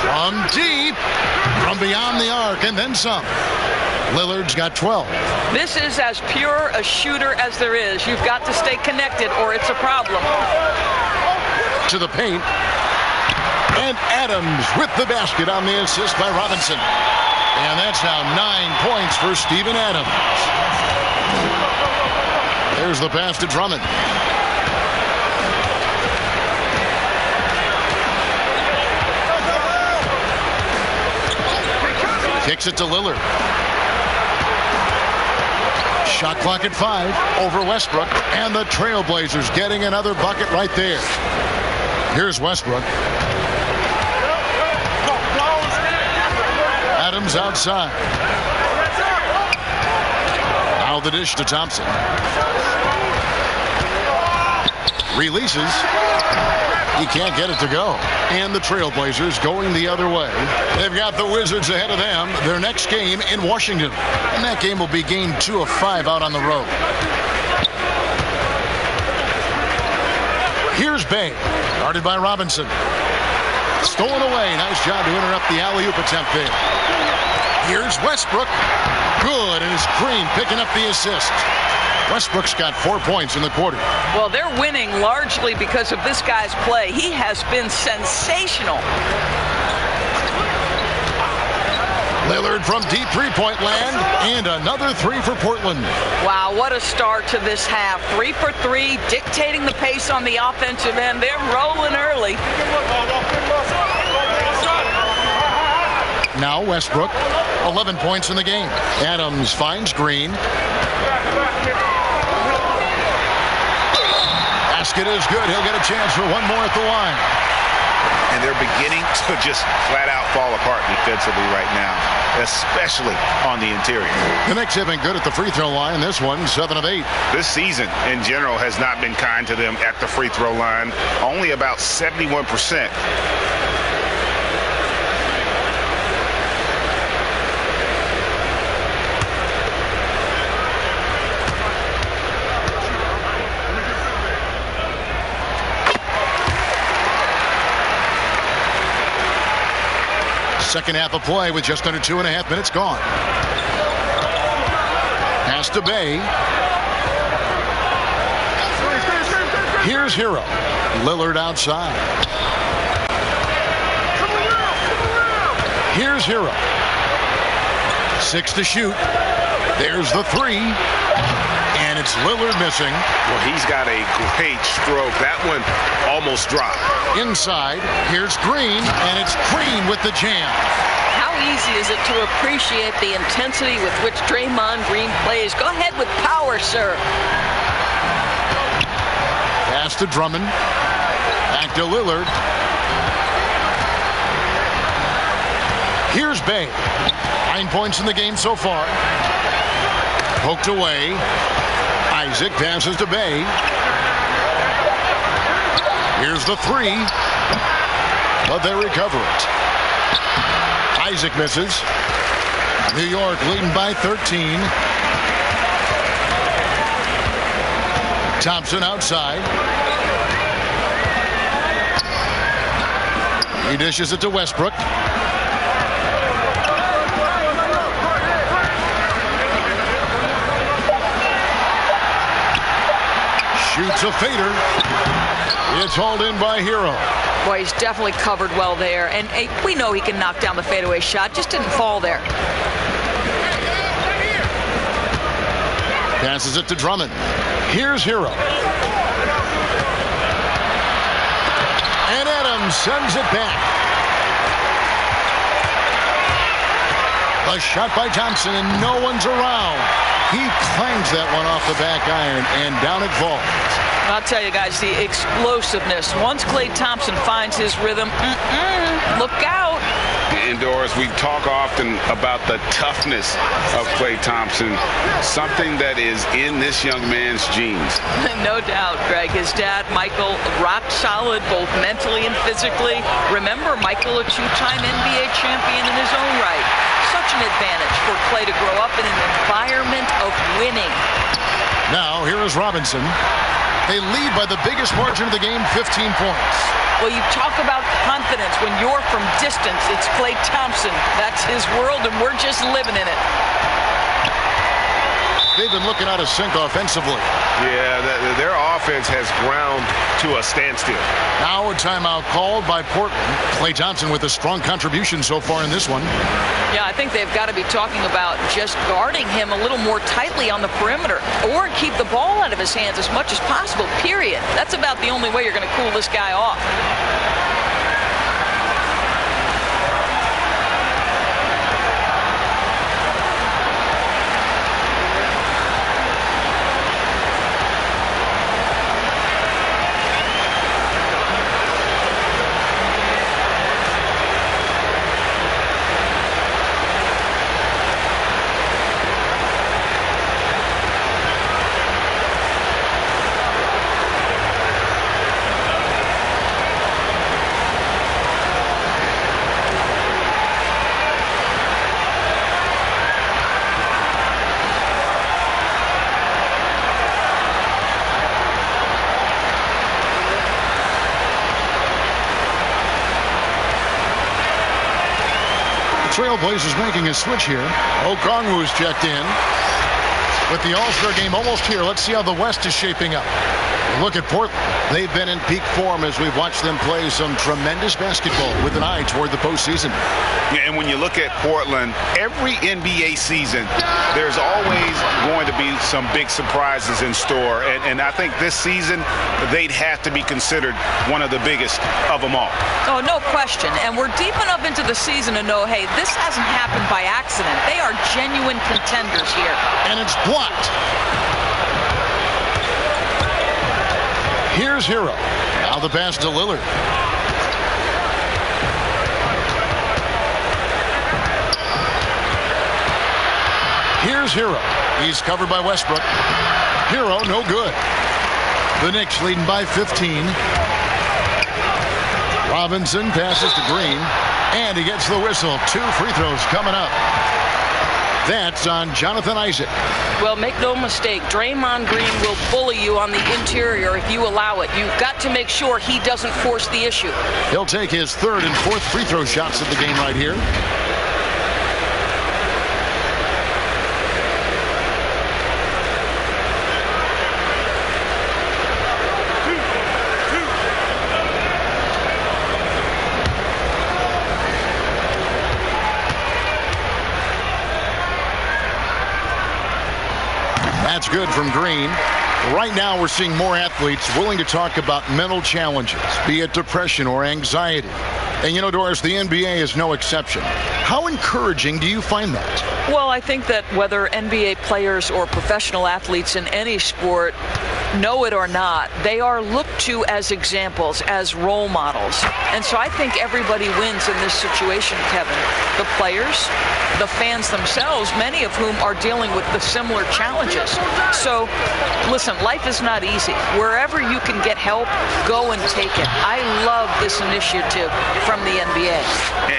from deep, from beyond the arc, and then some. Lillard's got 12. This is as pure a shooter as there is. You've got to stay connected or it's a problem. To the paint. And Adams with the basket on the assist by Robinson. And that's now 9 points for Steven Adams. There's the pass to Drummond. Kicks it to Lillard. Shot clock at 5 over Westbrook, and the Trailblazers getting another bucket right there. Here's Westbrook. Adams outside. Now the dish to Thompson. Releases. He can't get it to go. And the Trailblazers going the other way. They've got the Wizards ahead of them. Their next game in Washington. And that game will be game 2 of 5 out on the road. Here's Bay. Guarded by Robinson. Stolen away. Nice job to interrupt the alley-oop attempt there. Here's Westbrook. Good. And it's Green picking up the assist. Westbrook's got 4 points in the quarter. Well, they're winning largely because of this guy's play. He has been sensational. Lillard from deep three-point land, and another 3 for Portland. Wow, what a start to this half. 3 for 3, dictating the pace on the offensive end. They're rolling early. Now Westbrook, 11 points in the game. Adams finds Green. Basket is good. He'll get a chance for one more at the line. And they're beginning to just flat out fall apart defensively right now, especially on the interior. The Knicks have been good at the free throw line. This one, 7 of 8. This season, in general, has not been kind to them at the free throw line. Only about 71%. Second half of play with just under 2.5 minutes gone. Pass to Bay. Here's Hero. Lillard outside. Here's Hero. 6 to shoot. There's the 3. And it's Lillard missing. Well, he's got a great stroke. That one almost dropped. Inside, here's Green, and it's Green with the jam. How easy is it to appreciate the intensity with which Draymond Green plays? Go ahead with power, sir. Pass to Drummond. Back to Lillard. Here's Bay. 9 points in the game so far. Poked away. Isaac passes to Bay. Here's the 3. But they recover it. Isaac misses. New York leading by 13. Thompson outside. He dishes it to Westbrook. Shoots a fader. It's hauled in by Hero. Boy, he's definitely covered well there. And we know he can knock down the fadeaway shot. Just didn't fall there. Passes it to Drummond. Here's Hero. and sends it back. A shot by Thompson, and no one's around. He clangs that one off the back iron, and down it falls. I'll tell you guys, the explosiveness. Once Klay Thompson finds his rhythm, look out. Indoors, we talk often about the toughness of Klay Thompson, something that is in this young man's genes. No doubt, Greg. His dad, Michael, rock solid both mentally and physically. Remember, Michael, a two-time NBA champion in his own right. Such an advantage for Klay to grow up in an environment of winning. Now, here is Robinson. They lead by the biggest margin of the game, 15 points. Well, you talk about confidence. When you're from distance, it's Klay Thompson. That's his world, and we're just living in it. They've been looking out of sync offensively. Yeah, their offense has ground to a standstill. Now a timeout called by Portland. Klay Thompson with a strong contribution so far in this one. Yeah, I think they've got to be talking about just guarding him a little more tightly on the perimeter or keep the ball out of his hands as much as possible, period. That's about the only way you're going to cool this guy off. Trailblazers making a switch here. Okongwu's checked in. With the All-Star game almost here, let's see how the West is shaping up. Look at Portland. They've been in peak form as we've watched them play some tremendous basketball with an eye toward the postseason. Yeah, and when you look at Portland, every NBA season, there's always going to be some big surprises in store. And I think this season, they'd have to be considered one of the biggest of them all. Oh, no question. And we're deep enough into the season to know, hey, this hasn't happened by accident. They are genuine contenders here. And it's blocked. Here's Hero. Now the pass to Lillard. Here's Hero. He's covered by Westbrook. Hero, no good. The Knicks leading by 15. Robinson passes to Green. And he gets the whistle. 2 free throws coming up. That's on Jonathan Isaac. Well, make no mistake, Draymond Green will bully you on the interior if you allow it. You've got to make sure he doesn't force the issue. He'll take his 3rd and 4th free throw shots of the game right here. That's good from Green. Right now we're seeing more athletes willing to talk about mental challenges, be it depression or anxiety. And you know, Doris, the NBA is no exception. How encouraging do you find that? Well, I think that whether NBA players or professional athletes in any sport know it or not, they are looked to as examples, as role models. And so I think everybody wins in this situation, Kevin. The players, the fans themselves, many of whom are dealing with the similar challenges. So, listen, life is not easy. Wherever you can get help, go and take it. I love this initiative from the NBA.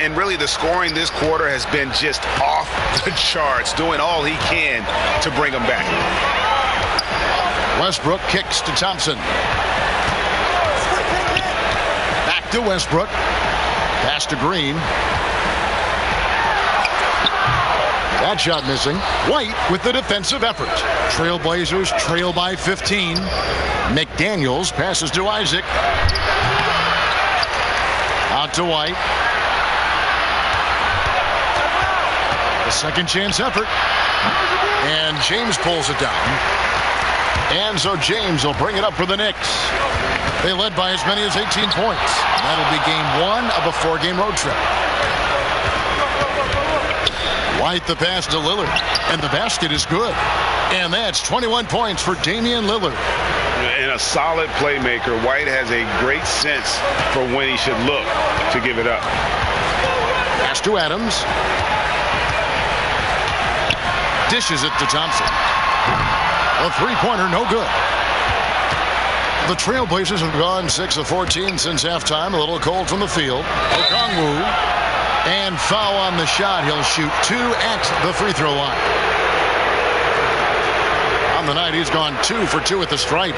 And really, the scoring this quarter has been just off the charts, doing all he can to bring them back. Westbrook kicks to Thompson. Back to Westbrook. Pass to Green. That shot missing. White with the defensive effort. Trailblazers trail by 15. McDaniels passes to Isaac. Out to White. The second chance effort. And James pulls it down. And so James will bring it up for the Knicks. They led by as many as 18 points. That'll be game 1 of a 4-game road trip. White the pass to Lillard. And the basket is good. And that's 21 points for Damian Lillard. And a solid playmaker. White has a great sense for when he should look to give it up. Pass to Adams. Dishes it to Thompson. A three-pointer, no good. The Trailblazers have gone 6 of 14 since halftime. A little cold from the field. Okongwu. And foul on the shot. He'll shoot 2 at the free throw line. On the night, he's gone 2 for 2 at the stripe.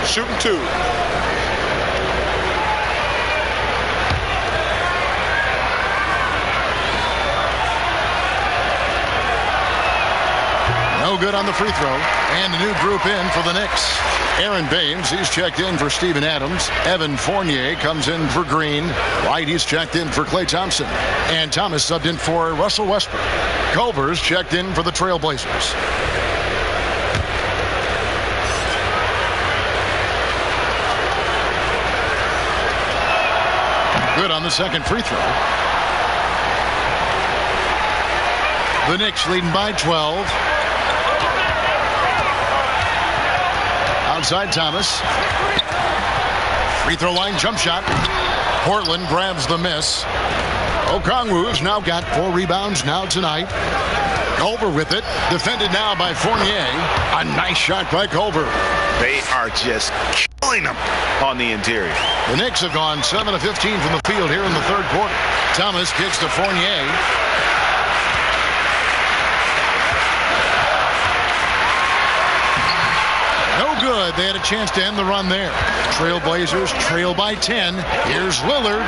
Shooting 2. No good on the free throw. And a new group in for the Knicks. Aaron Baines, he's checked in for Steven Adams. Evan Fournier comes in for Green. White, he's checked in for Klay Thompson. And Thomas subbed in for Russell Westbrook. Culver's checked in for the Trailblazers. Good on the second free throw. The Knicks leading by 12. Outside Thomas. Free throw line jump shot. Portland grabs the miss. Okongwu's now got 4 rebounds now tonight. Culver with it. Defended now by Fournier. A nice shot by Culver. They are just killing them on the interior. The Knicks have gone 7 of 15 from the field here in the third quarter. Thomas kicks to Fournier. No good. They had a chance to end the run there. Trailblazers trail by 10. Here's Lillard.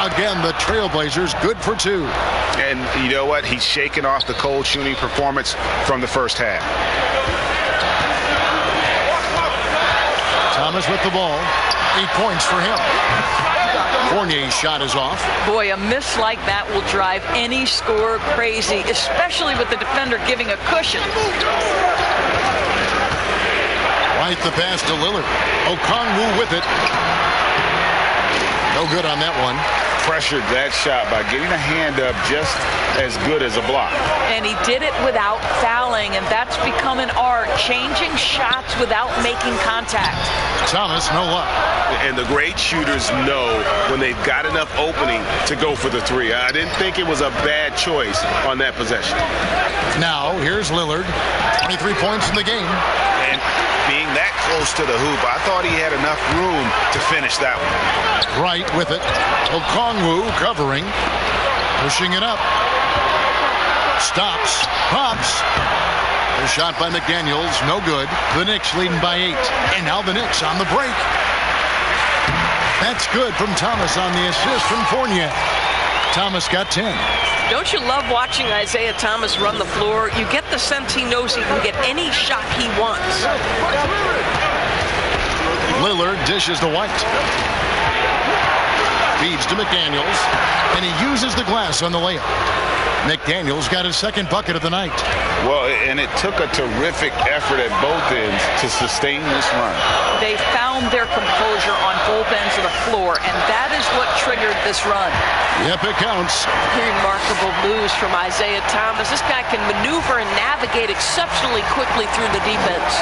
Again, the Trailblazers good for 2. And you know what? He's shaking off the cold shooting performance from the first half. Thomas with the ball. 8 points for him. Fournier's shot is off. Boy, a miss like that will drive any scorer crazy, especially with the defender giving a cushion. White the pass to Lillard. Okongwu with it. No good on that one. Pressured that shot by getting a hand up just as good as a block. And he did it without fouling, and that's become an art, changing shots without making contact. Thomas, no luck. And the great shooters know when they've got enough opening to go for the 3. I didn't think it was a bad choice on that possession. Now, here's Lillard. 23 points in the game. And being that close to the hoop, I thought he had enough room to finish that one. Right with it. Okongwu covering. Pushing it up. Stops. Pops. The shot by McDaniels. No good. The Knicks leading by 8. And now the Knicks on the break. That's good from Thomas on the assist from Fournier. Thomas got 10. Don't you love watching Isaiah Thomas run the floor? You get the sense he knows he can get any shot he wants. Lillard dishes to White. Feeds to McDaniels. And he uses the glass on the layup. McDaniels got his second bucket of the night. Well, and it took a terrific effort at both ends to sustain this run. They found their composure on both ends of the floor, and that is what triggered this run. Yep, it counts. Remarkable moves from Isaiah Thomas. This guy can maneuver and navigate exceptionally quickly through the defense.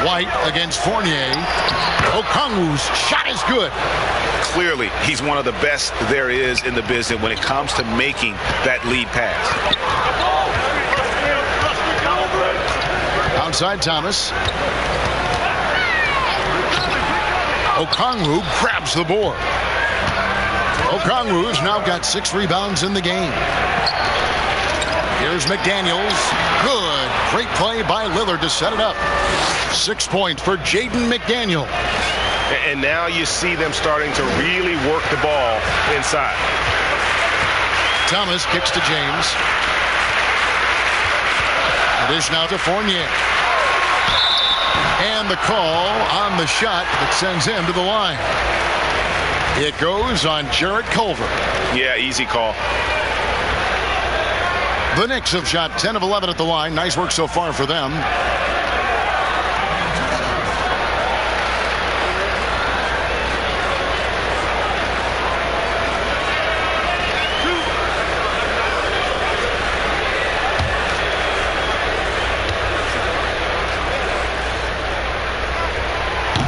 White against Fournier. Okongwu's shot is good. Clearly, he's one of the best there is in the business when it comes to making that lead pass. Outside Thomas. Okongwu grabs the board. Okongwu's now got 6 rebounds in the game. Here's McDaniels. Good. Great play by Lillard to set it up. 6 points for Jaden McDaniel. And now you see them starting to really work the ball inside. Thomas kicks to James. It is now to Fournier. And the call on the shot that sends him to the line. It goes on Jarrett Culver. Yeah, easy call. The Knicks have shot 10 of 11 at the line. Nice work so far for them.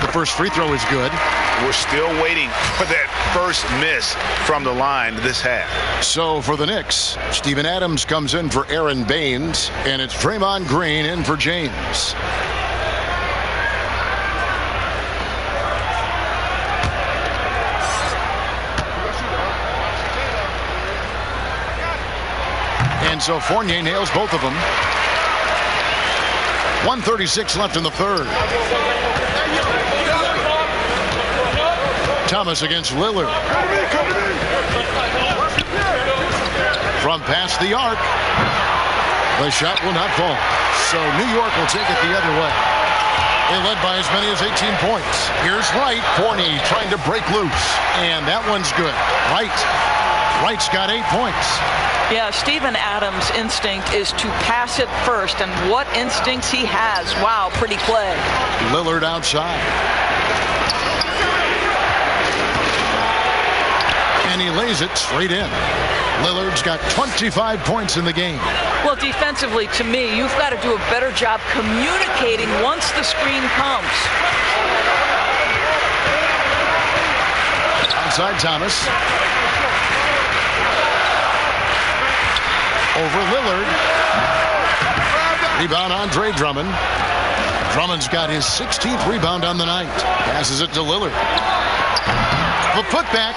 The first free throw is good. We're still waiting for that first miss from the line this half. So for the Knicks, Steven Adams comes in for Aaron Baines, and it's Draymond Green in for James. And so Fournier nails both of them. 1:36 left in the third. Thomas against Lillard. From past the arc. The shot will not fall. So New York will take it the other way. They led by as many as 18 points. Here's Wright. Fournier trying to break loose. And that one's good. Wright's got 8 points. Yeah, Steven Adams' instinct is to pass it first. And what instincts he has. Wow, pretty play. Lillard outside. And he lays it straight in. Lillard's got 25 points in the game. Well, defensively, to me, you've got to do a better job communicating once the screen comes. Outside Thomas. Over Lillard. Rebound Andre Drummond. Drummond's got his 16th rebound on the night. Passes it to Lillard. The putback.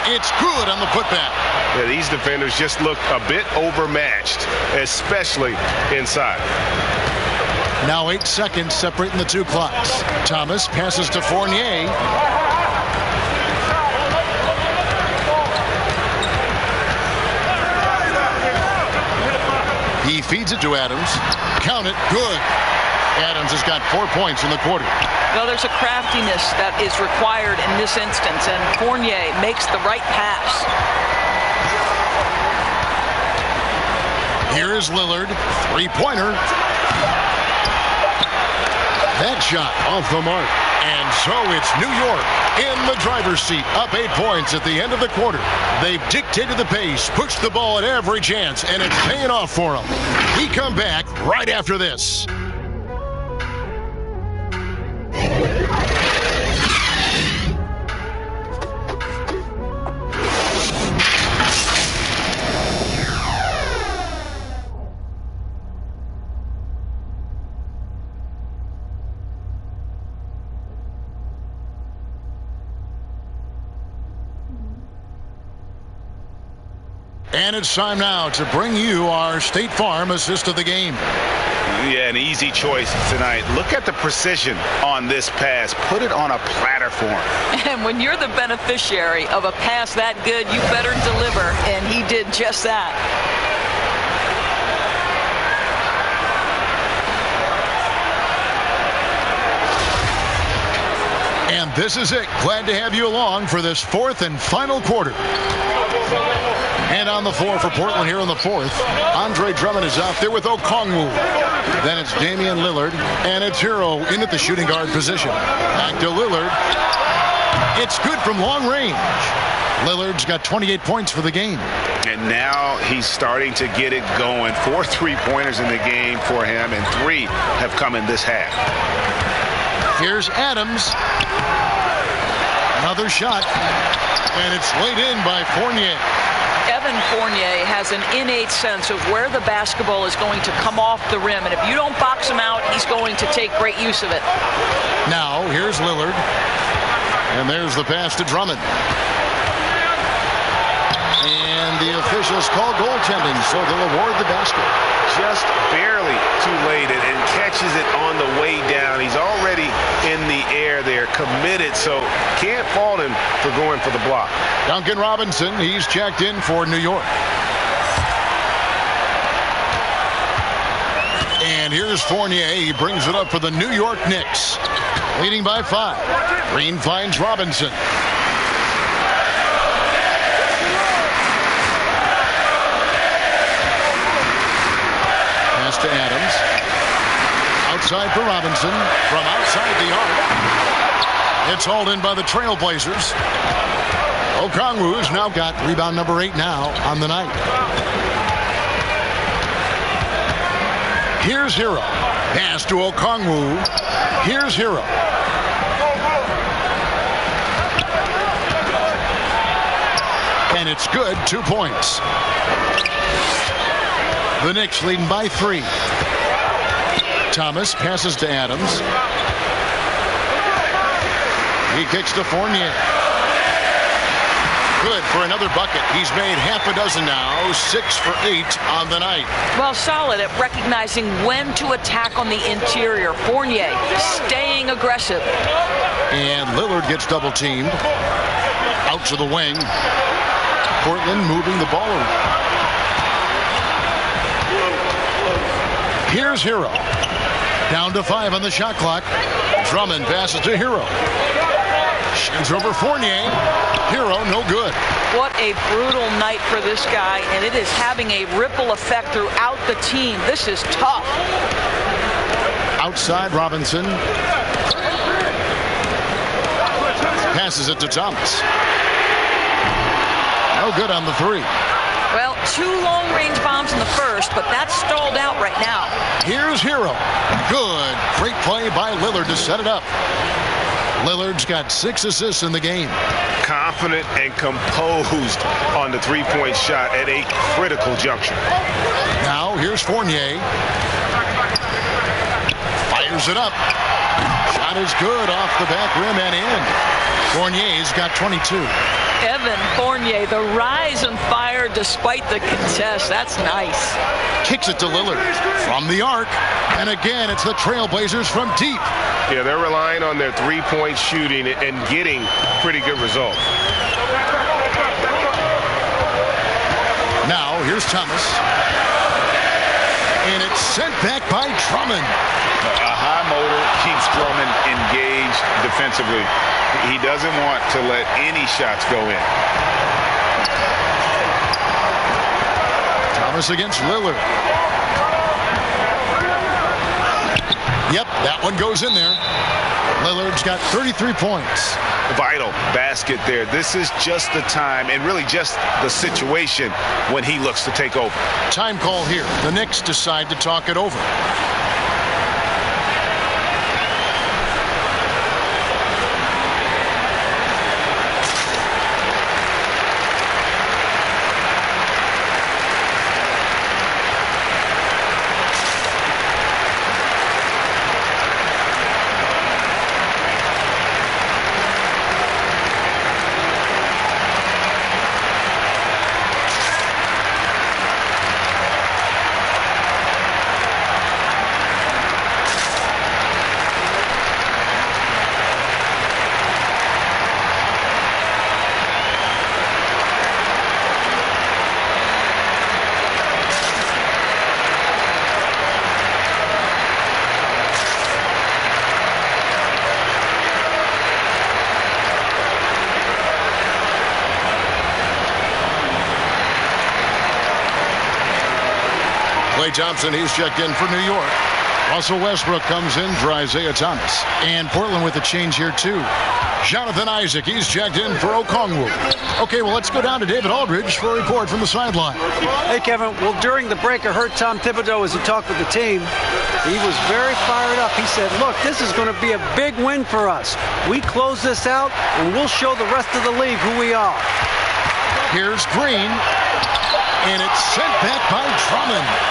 It's good on the putback. Yeah, these defenders just look a bit overmatched, especially inside. Now 8 seconds separating the two clocks. Thomas passes to Fournier. He feeds it to Adams. Count it. Good. Adams has got 4 points in the quarter. Well, there's a craftiness that is required in this instance, and Fournier makes the right pass. Here is Lillard. Three-pointer. That shot off the mark. And so it's New York in the driver's seat, up 8 points at the end of the quarter. They've dictated the pace, pushed the ball at every chance, and it's paying off for them. We come back right after this. And it's time now to bring you our State Farm assist of the game. Yeah, an easy choice tonight. Look at the precision on this pass. Put it on a platter for him. And when you're the beneficiary of a pass that good, you better deliver. And he did just that. And this is it. Glad to have you along for this fourth and final quarter. And on the floor for Portland here in the fourth, Andre Drummond is out there with Okongwu. Then it's Damian Lillard, and it's Hero in at the shooting guard position. Back to Lillard. It's good from long range. Lillard's got 28 points for the game. And now he's starting to get it going. 4 3-pointers in the game for him, and 3 have come in this half. Here's Adams. Another shot. And it's laid in by Fournier. Evan Fournier has an innate sense of where the basketball is going to come off the rim. And if you don't box him out, he's going to take great use of it. Now, here's Lillard. And there's the pass to Drummond. And the officials call goaltending, so they'll award the basket. Just barely too late and catches it on the way down. He's already in the air there, committed, so can't fault him for going for the block. Duncan Robinson, he's checked in for New York. And here's Fournier. He brings it up for the New York Knicks. Leading by 5. Green finds Robinson. Pass to Adams. Outside for Robinson. From outside the arc. It's hauled in by the Trailblazers. Okongwu's now got rebound number 8 now on the night. Here's Hero. Pass to Okongwu. Here's Hero. And it's good. 2 points. The Knicks leading by 3. Thomas passes to Adams. He kicks to Fournier. Good for another bucket. He's made half a dozen now. 6 for 8 on the night. Well, solid at recognizing when to attack on the interior. Fournier staying aggressive. And Lillard gets double teamed. Out to the wing. Portland moving the ball around. Here's Hero. Down to 5 on the shot clock. Drummond passes to Hero. Shins over Fournier. Hero, no good. What a brutal night for this guy, and it is having a ripple effect throughout the team. This is tough. Outside Robinson. Passes it to Thomas. No good on the 3. Well, 2 long-range bombs in the first, but that's stalled out right now. Here's Hero. Good. Great play by Lillard to set it up. Lillard's got 6 assists in the game. Confident and composed on the three-point shot at a critical juncture. Now here's Fournier. Fires it up. Shot is good off the back rim and in. Fournier's got 22. Evan Fournier, the rise and fire despite the contest. That's nice. Kicks it to Lillard from the arc. And again, it's the Trailblazers from deep. Yeah, they're relying on their three-point shooting and getting pretty good results. Now, here's Thomas. And it's sent back by Drummond. A high motor keeps Drummond engaged defensively. He doesn't want to let any shots go in. Thomas against Lillard. Yep, that one goes in there. Lillard's got 33 points. Vital basket there. This is just the time and really just the situation when he looks to take over. Time call here. The Knicks decide to talk it over. Klay Thompson, he's checked in for New York. Russell Westbrook comes in for Isaiah Thomas. And Portland with a change here, too. Jonathan Isaac, he's checked in for Okongwu. Okay, well, let's go down to David Aldridge for a report from the sideline. Hey, Kevin. Well, during the break, I heard Tom Thibodeau as he talked with the team. He was very fired up. He said, look, this is going to be a big win for us. We close this out, and we'll show the rest of the league who we are. Here's Green. And it's sent back by Drummond.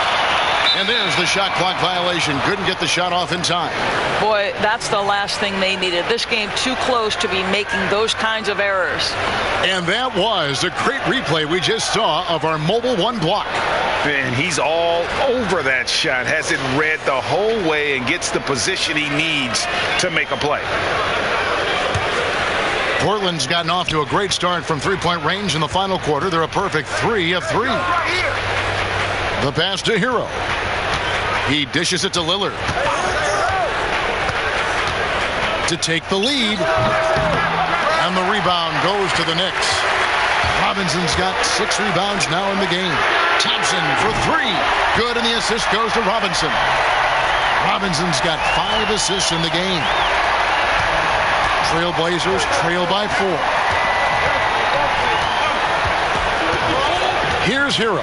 And there's the shot clock violation. Couldn't get the shot off in time. Boy, that's the last thing they needed. This game too close to be making those kinds of errors. And that was a great replay we just saw of our Mobile One block. And he's all over that shot. Has it read the whole way and gets the position he needs to make a play. Portland's gotten off to a great start from three-point range in the final quarter. They're a perfect 3 of 3. The pass to Hero. He dishes it to Lillard to take the lead. And the rebound goes to the Knicks. Robinson's got 6 rebounds now in the game. Thompson for 3. Good, and the assist goes to Robinson. Robinson's got 5 assists in the game. Trailblazers trail by 4. Here's Hero.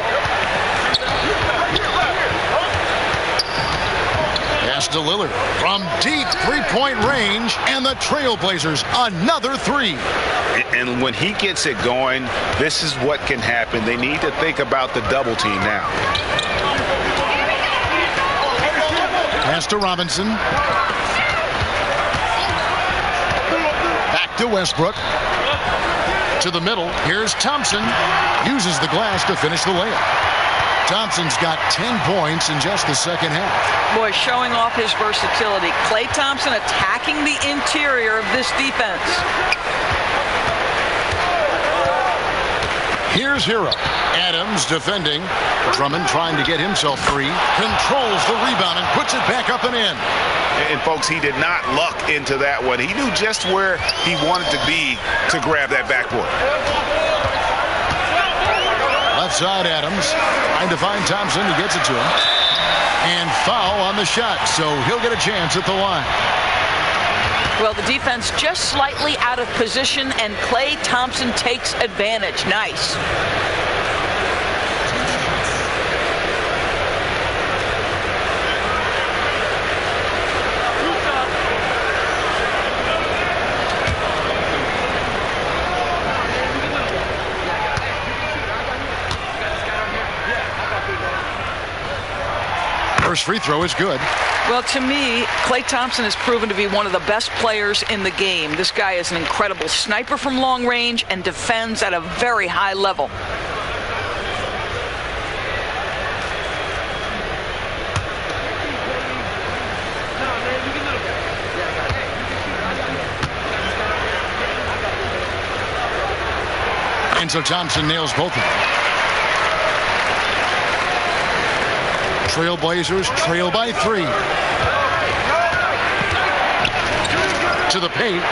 Pass to Lillard from deep 3-point range, and the Trailblazers another 3. And when he gets it going, this is what can happen. They need to think about the double team now. Pass to Robinson. Back to Westbrook. To the middle. Here's Thompson. Uses the glass to finish the layup. Thompson's got 10 points in just the second half. Boy, showing off his versatility. Klay Thompson attacking the interior of this defense. Here's Hero. Adams defending. Drummond trying to get himself free. Controls the rebound and puts it back up and in. And folks, he did not luck into that one. He knew just where he wanted to be to grab that backboard. Left side, Adams trying to find Thompson. He gets it to him. And foul on the shot, so he'll get a chance at the line. Well, the defense just slightly out of position, and Klay Thompson takes advantage. Nice. First free throw is good. Well, to me, Klay Thompson has proven to be one of the best players in the game. This guy is an incredible sniper from long range and defends at a very high level. And so Thompson nails both of them. Trailblazers trail by 3. To the paint.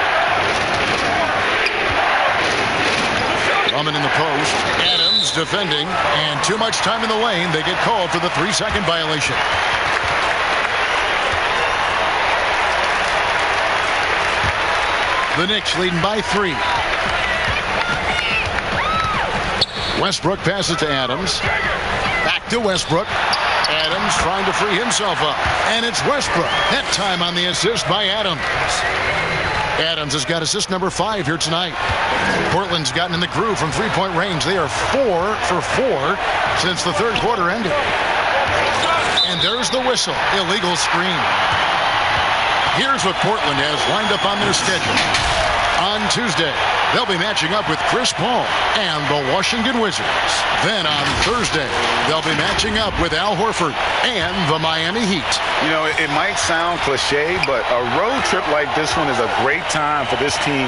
Drummond in the post. Adams defending. And too much time in the lane. They get called for the 3-second violation. The Knicks leading by 3. Westbrook passes to Adams. Back to Westbrook. Adams trying to free himself up. And it's Westbrook. That time on the assist by Adams. Adams has got assist number 5 here tonight. Portland's gotten in the groove from 3-point range. They are 4 for 4 since the third quarter ended. And there's the whistle. Illegal screen. Here's what Portland has lined up on their schedule. On Tuesday, they'll be matching up with Chris Paul and the Washington Wizards. Then on Thursday, they'll be matching up with Al Horford and the Miami Heat. You know, it might sound cliche, but a road trip like this one is a great time for this team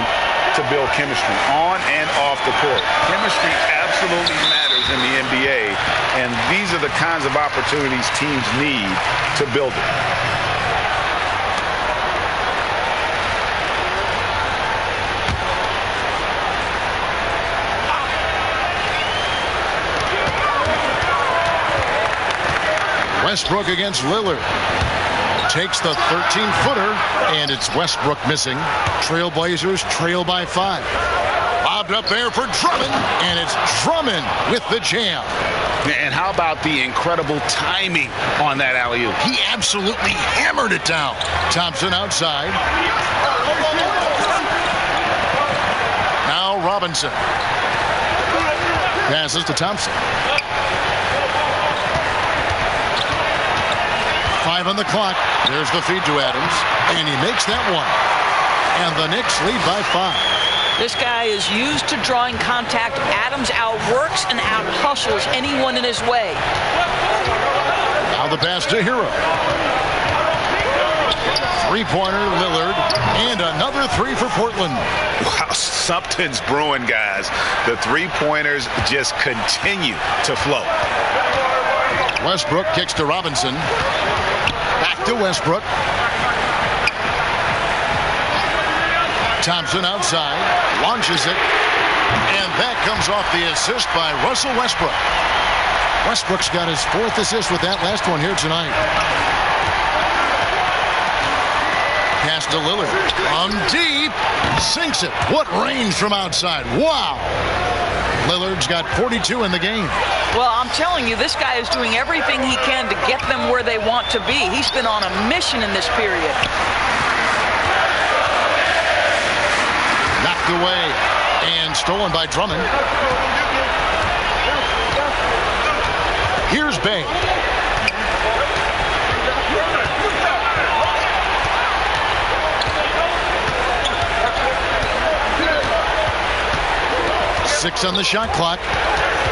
to build chemistry on and off the court. Chemistry absolutely matters in the NBA, and these are the kinds of opportunities teams need to build it. Westbrook against Lillard. Takes the 13-footer, and it's Westbrook missing. Trailblazers trail by 5. Lobbed up there for Drummond, and it's Drummond with the jam. And how about the incredible timing on that alley-oop? He absolutely hammered it down. Thompson outside. Now Robinson. Passes to Thompson. 5 on the clock. There's the feed to Adams, and he makes that one. And the Knicks lead by 5. This guy is used to drawing contact. Adams outworks and out-hustles anyone in his way. Now the pass to Hero. 3-pointer, Lillard, and another 3 for Portland. Wow, something's brewing, guys. The 3-pointers just continue to flow. Westbrook kicks to Robinson. to Westbrook. Thompson outside, launches it, and that comes off the assist by Russell Westbrook. Westbrook's got his 4th assist with that last one here tonight. Pass to Lillard. From deep. Sinks it. What range from outside. Wow. Lillard's got 42 in the game. Well, I'm telling you, this guy is doing everything he can to get them where they want to be. He's been on a mission in this period. Knocked away and stolen by Drummond. Here's Bay. Six on the shot clock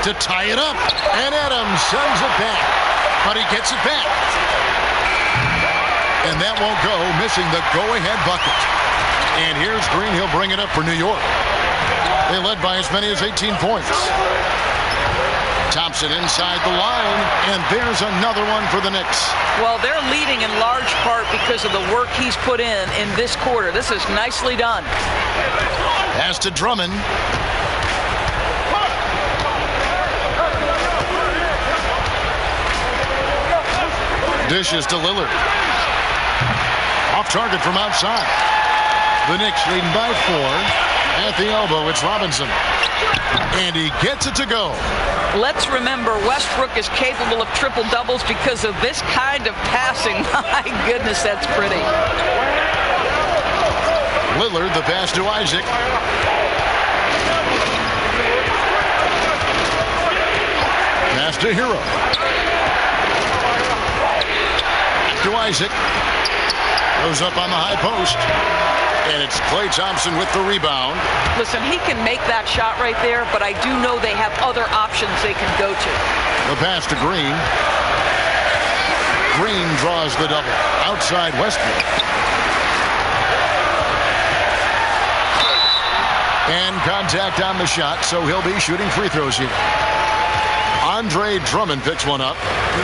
to tie it up. And Adams sends it back. But he gets it back. And that won't go, missing the go-ahead bucket. And here's Green. He'll bring it up for New York. They led by as many as 18 points. Thompson inside the line, and there's another one for the Knicks. Well, they're leading in large part because of the work he's put in this quarter. This is nicely done. Pass to Drummond. Dishes to Lillard. Off target from outside. The Knicks leading by 4. At the elbow, it's Robinson. And he gets it to go. Let's remember, Westbrook is capable of triple-doubles because of this kind of passing. My goodness, that's pretty. Lillard, the pass to Isaac. Pass to Hero. To Isaac. Goes up on the high post. And it's Klay Thompson with the rebound. Listen, he can make that shot right there, but I do know they have other options they can go to. The pass to Green. Green draws the double. Outside Westbrook. And contact on the shot, so he'll be shooting free throws here. Andre Drummond picks one up.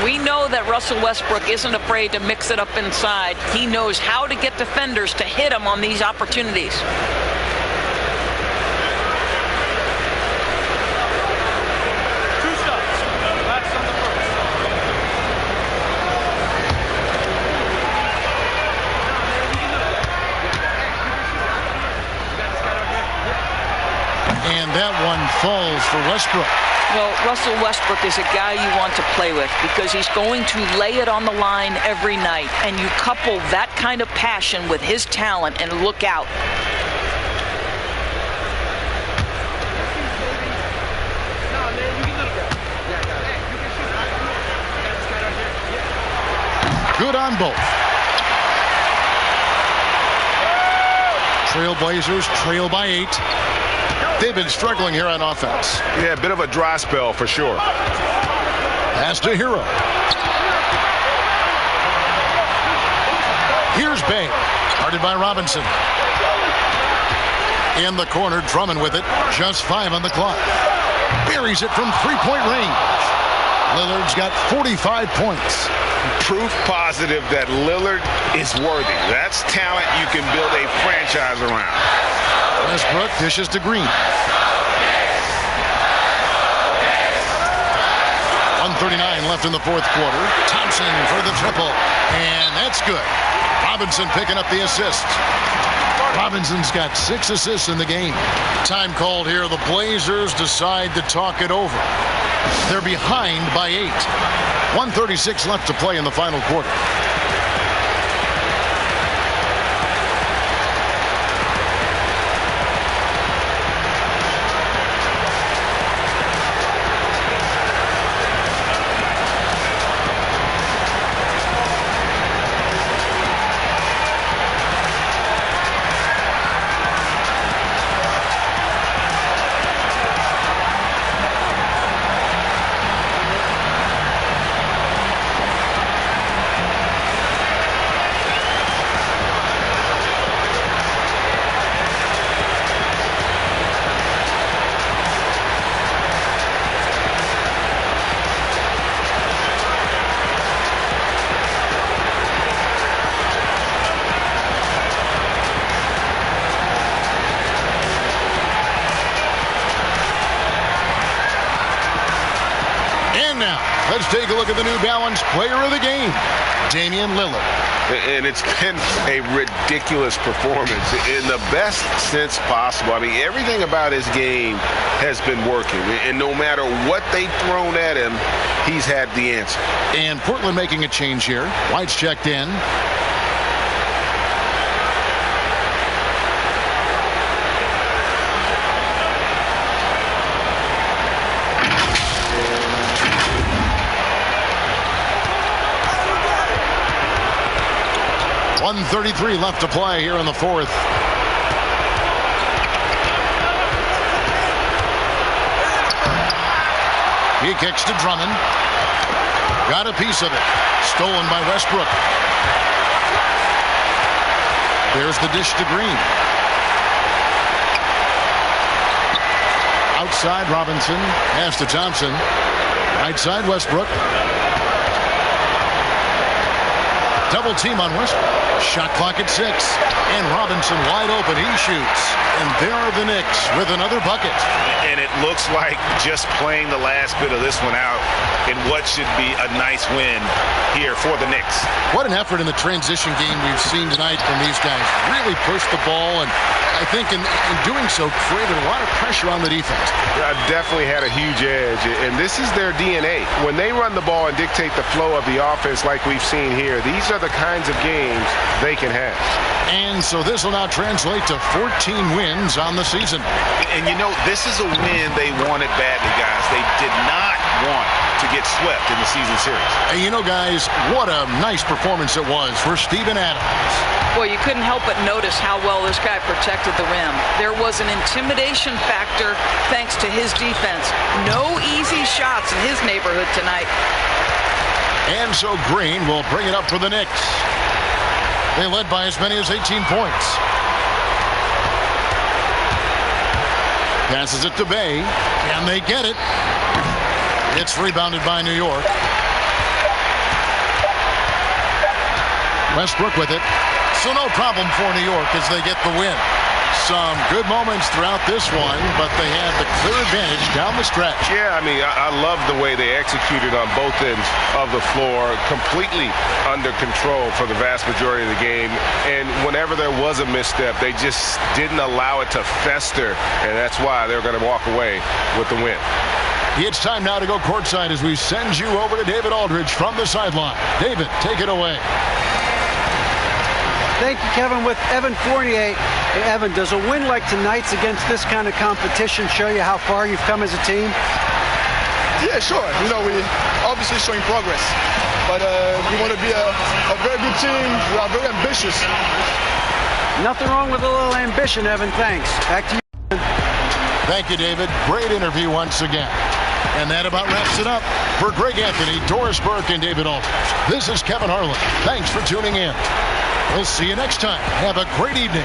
We know that Russell Westbrook isn't afraid to mix it up inside. He knows how to get defenders to hit him on these opportunities. And that one falls for Westbrook. Well, Russell Westbrook is a guy you want to play with because he's going to lay it on the line every night. And you couple that kind of passion with his talent and look out. Good on both. Trailblazers trail by 8. They've been struggling here on offense. Yeah, a bit of a dry spell for sure. Pass to Hero. Here's Bay. Guarded by Robinson. In the corner, Drummond with it. Just 5 on the clock. Buries it from 3-point range. Lillard's got 45 points. Proof positive that Lillard is worthy. That's talent you can build a franchise around. Westbrook dishes to Green. 1:39 left in the fourth quarter. Thompson for the triple. And that's good. Robinson picking up the assist. Robinson's got 6 assists in the game. Time called here. The Blazers decide to talk it over. They're behind by 8. 1:36 left to play in the final quarter. now, let's take a look at the New Balance Player of the Game, Damian Lillard. And it's been a ridiculous performance in the best sense possible. I mean, everything about his game has been working. And no matter what they've thrown at him, he's had the answer. And Portland making a change here. White's checked in. .133 left to play here in the fourth. He kicks to Drummond. Got a piece of it. Stolen by Westbrook. There's the dish to Green. Outside Robinson. Pass to Thompson. Right side Westbrook. Double team on Westbrook. Shot clock at 6. And Robinson wide open. He shoots. And there are the Knicks with another bucket. And it looks like just playing the last bit of this one out in what should be a nice win here for the Knicks. What an effort in the transition game we've seen tonight from these guys. Really pushed the ball, and I think in doing so created a lot of pressure on the defense. Definitely had a huge edge, and this is their DNA. When they run the ball and dictate the flow of the offense like we've seen here, these are the kinds of games they can have. And so this will now translate to 14 wins on the season. And you know, this is a win they wanted badly, guys. They did not want to get swept in the season series. And you know, guys, what a nice performance it was for Steven Adams. Boy, you couldn't help but notice how well this guy protected the rim. There was an intimidation factor thanks to his defense. No easy shots in his neighborhood tonight. And so Green will bring it up for the Knicks. They led by as many as 18 points. Passes it to Bay. Can they get it? It's rebounded by New York. Westbrook with it. So no problem for New York as they get the win. Some good moments throughout this one, but they had the clear advantage down the stretch. Yeah, I mean, I love the way they executed on both ends of the floor, completely under control for the vast majority of the game. And whenever there was a misstep, they just didn't allow it to fester, and that's why they're going to walk away with the win. It's time now to go courtside as we send you over to David Aldridge from the sideline. David, take it away. Thank you, Kevin. With Evan Fournier. Hey, Evan, does a win like tonight's against this kind of competition show you how far you've come as a team? Yeah, sure. You know, we obviously showing progress, but we want to be a very good team. We are very ambitious. Nothing wrong with a little ambition, Evan. Thanks. Back to you. Thank you, David. Great interview once again. And that about wraps it up. For Greg Anthony, Doris Burke, and David Aldridge, this is Kevin Harlan. Thanks for tuning in. We'll see you next time. Have a great evening.